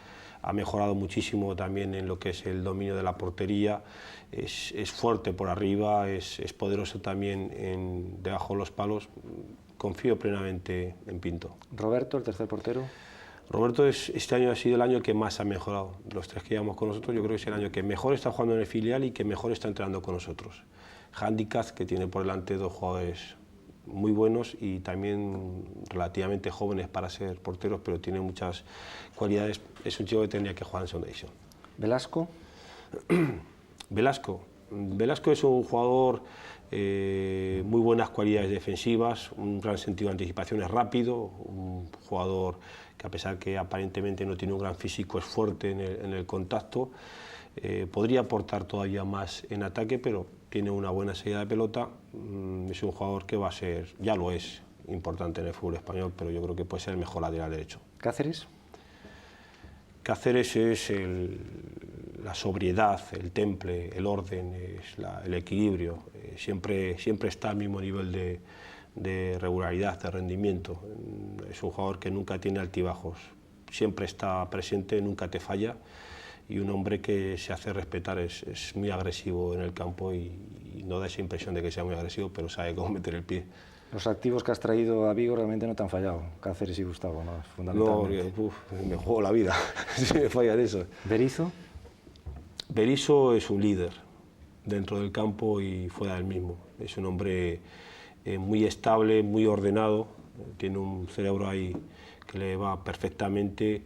Ha mejorado muchísimo también en lo que es el dominio de la portería, es fuerte por arriba, es poderoso también debajo de los palos. Confío plenamente en Pinto. Roberto, el tercer portero. Roberto este año ha sido el año que más ha mejorado. Los tres que llevamos con nosotros, yo creo que es el año que mejor está jugando en el filial y que mejor está entrenando con nosotros. Handicap, que tiene por delante dos jugadores muy buenos y también relativamente jóvenes para ser porteros, pero tiene muchas cualidades. Es un chico que tendría que jugar en segunda división. Velasco. Velasco es un jugador muy buenas cualidades defensivas, un gran sentido de anticipación, es rápido, un jugador que a pesar que aparentemente no tiene un gran físico es fuerte en el contacto, podría aportar todavía más en ataque, pero tiene una buena salida de pelota, es un jugador que va a ser, ya lo es, importante en el fútbol español, pero yo creo que puede ser el mejor lateral derecho. Cáceres. Cáceres es la sobriedad, el temple, el orden, el equilibrio. Siempre está al mismo nivel de regularidad, de rendimiento. Es un jugador que nunca tiene altibajos, siempre está presente, nunca te falla, y un hombre que se hace respetar, es muy agresivo en el campo y no da esa impresión de que sea muy agresivo, pero sabe cómo meter el pie. Los activos que has traído a Vigo realmente no te han fallado, Cáceres y Gustavo, ¿no? Fundamentalmente. No, me juego la vida si me fallan eso. ¿Berizzo? Berizzo es un líder dentro del campo y fuera del mismo. Es un hombre muy estable, muy ordenado, tiene un cerebro ahí que le va perfectamente,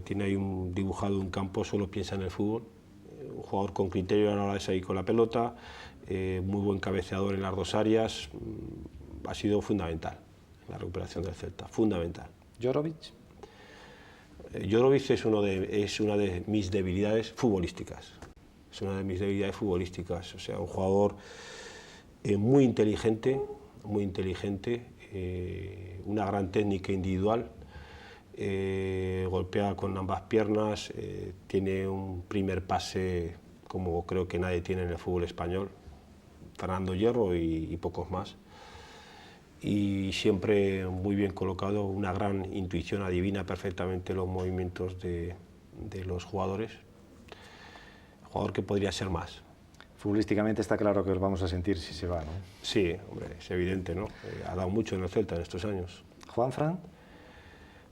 tiene ahí dibujado un campo, solo piensa en el fútbol, un jugador con criterio a la hora de salir con la pelota, muy buen cabeceador en las dos áreas, ha sido fundamental en la recuperación del Celta, fundamental. ¿Jorovic? Jorovic es una de mis debilidades futbolísticas. Es una de mis debilidades futbolísticas. O sea, un jugador muy inteligente, una gran técnica individual, golpea con ambas piernas, tiene un primer pase como creo que nadie tiene en el fútbol español, Fernando Hierro y pocos más. Y siempre muy bien colocado, una gran intuición, adivina perfectamente los movimientos de los jugadores. Jugador que podría ser más. Futbolísticamente está claro que os vamos a sentir si se va, ¿no? Sí, hombre, es evidente, ¿no? Ha dado mucho en el Celta en estos años. ¿Juanfran?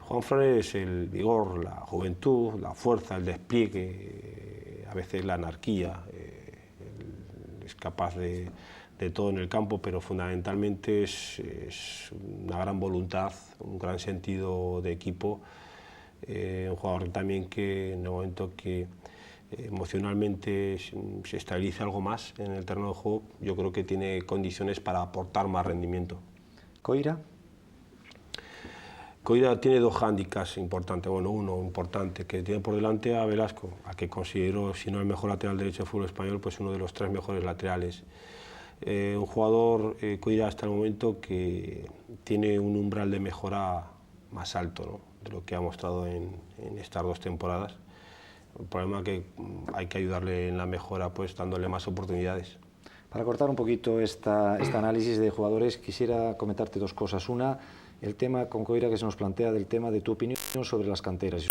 Juanfran es el vigor, la juventud, la fuerza, el despliegue, a veces la anarquía, es capaz de todo en el campo, pero fundamentalmente es una gran voluntad, un gran sentido de equipo, un jugador también que en el momento que emocionalmente se estabiliza algo más en el terreno de juego, yo creo que tiene condiciones para aportar más rendimiento. ¿Coira? Coira tiene dos hándicaps importantes, bueno, uno importante, que tiene por delante a Velasco, a que considero, si no el mejor lateral derecho del fútbol español, pues uno de los tres mejores laterales. Un jugador, Coira, hasta el momento que tiene un umbral de mejora más alto, ¿no?, de lo que ha mostrado en estas dos temporadas. El problema es que hay que ayudarle en la mejora, pues dándole más oportunidades. Para cortar un poquito este análisis de jugadores, quisiera comentarte dos cosas. Una, el tema con Coira que se nos plantea del tema de tu opinión sobre las canteras.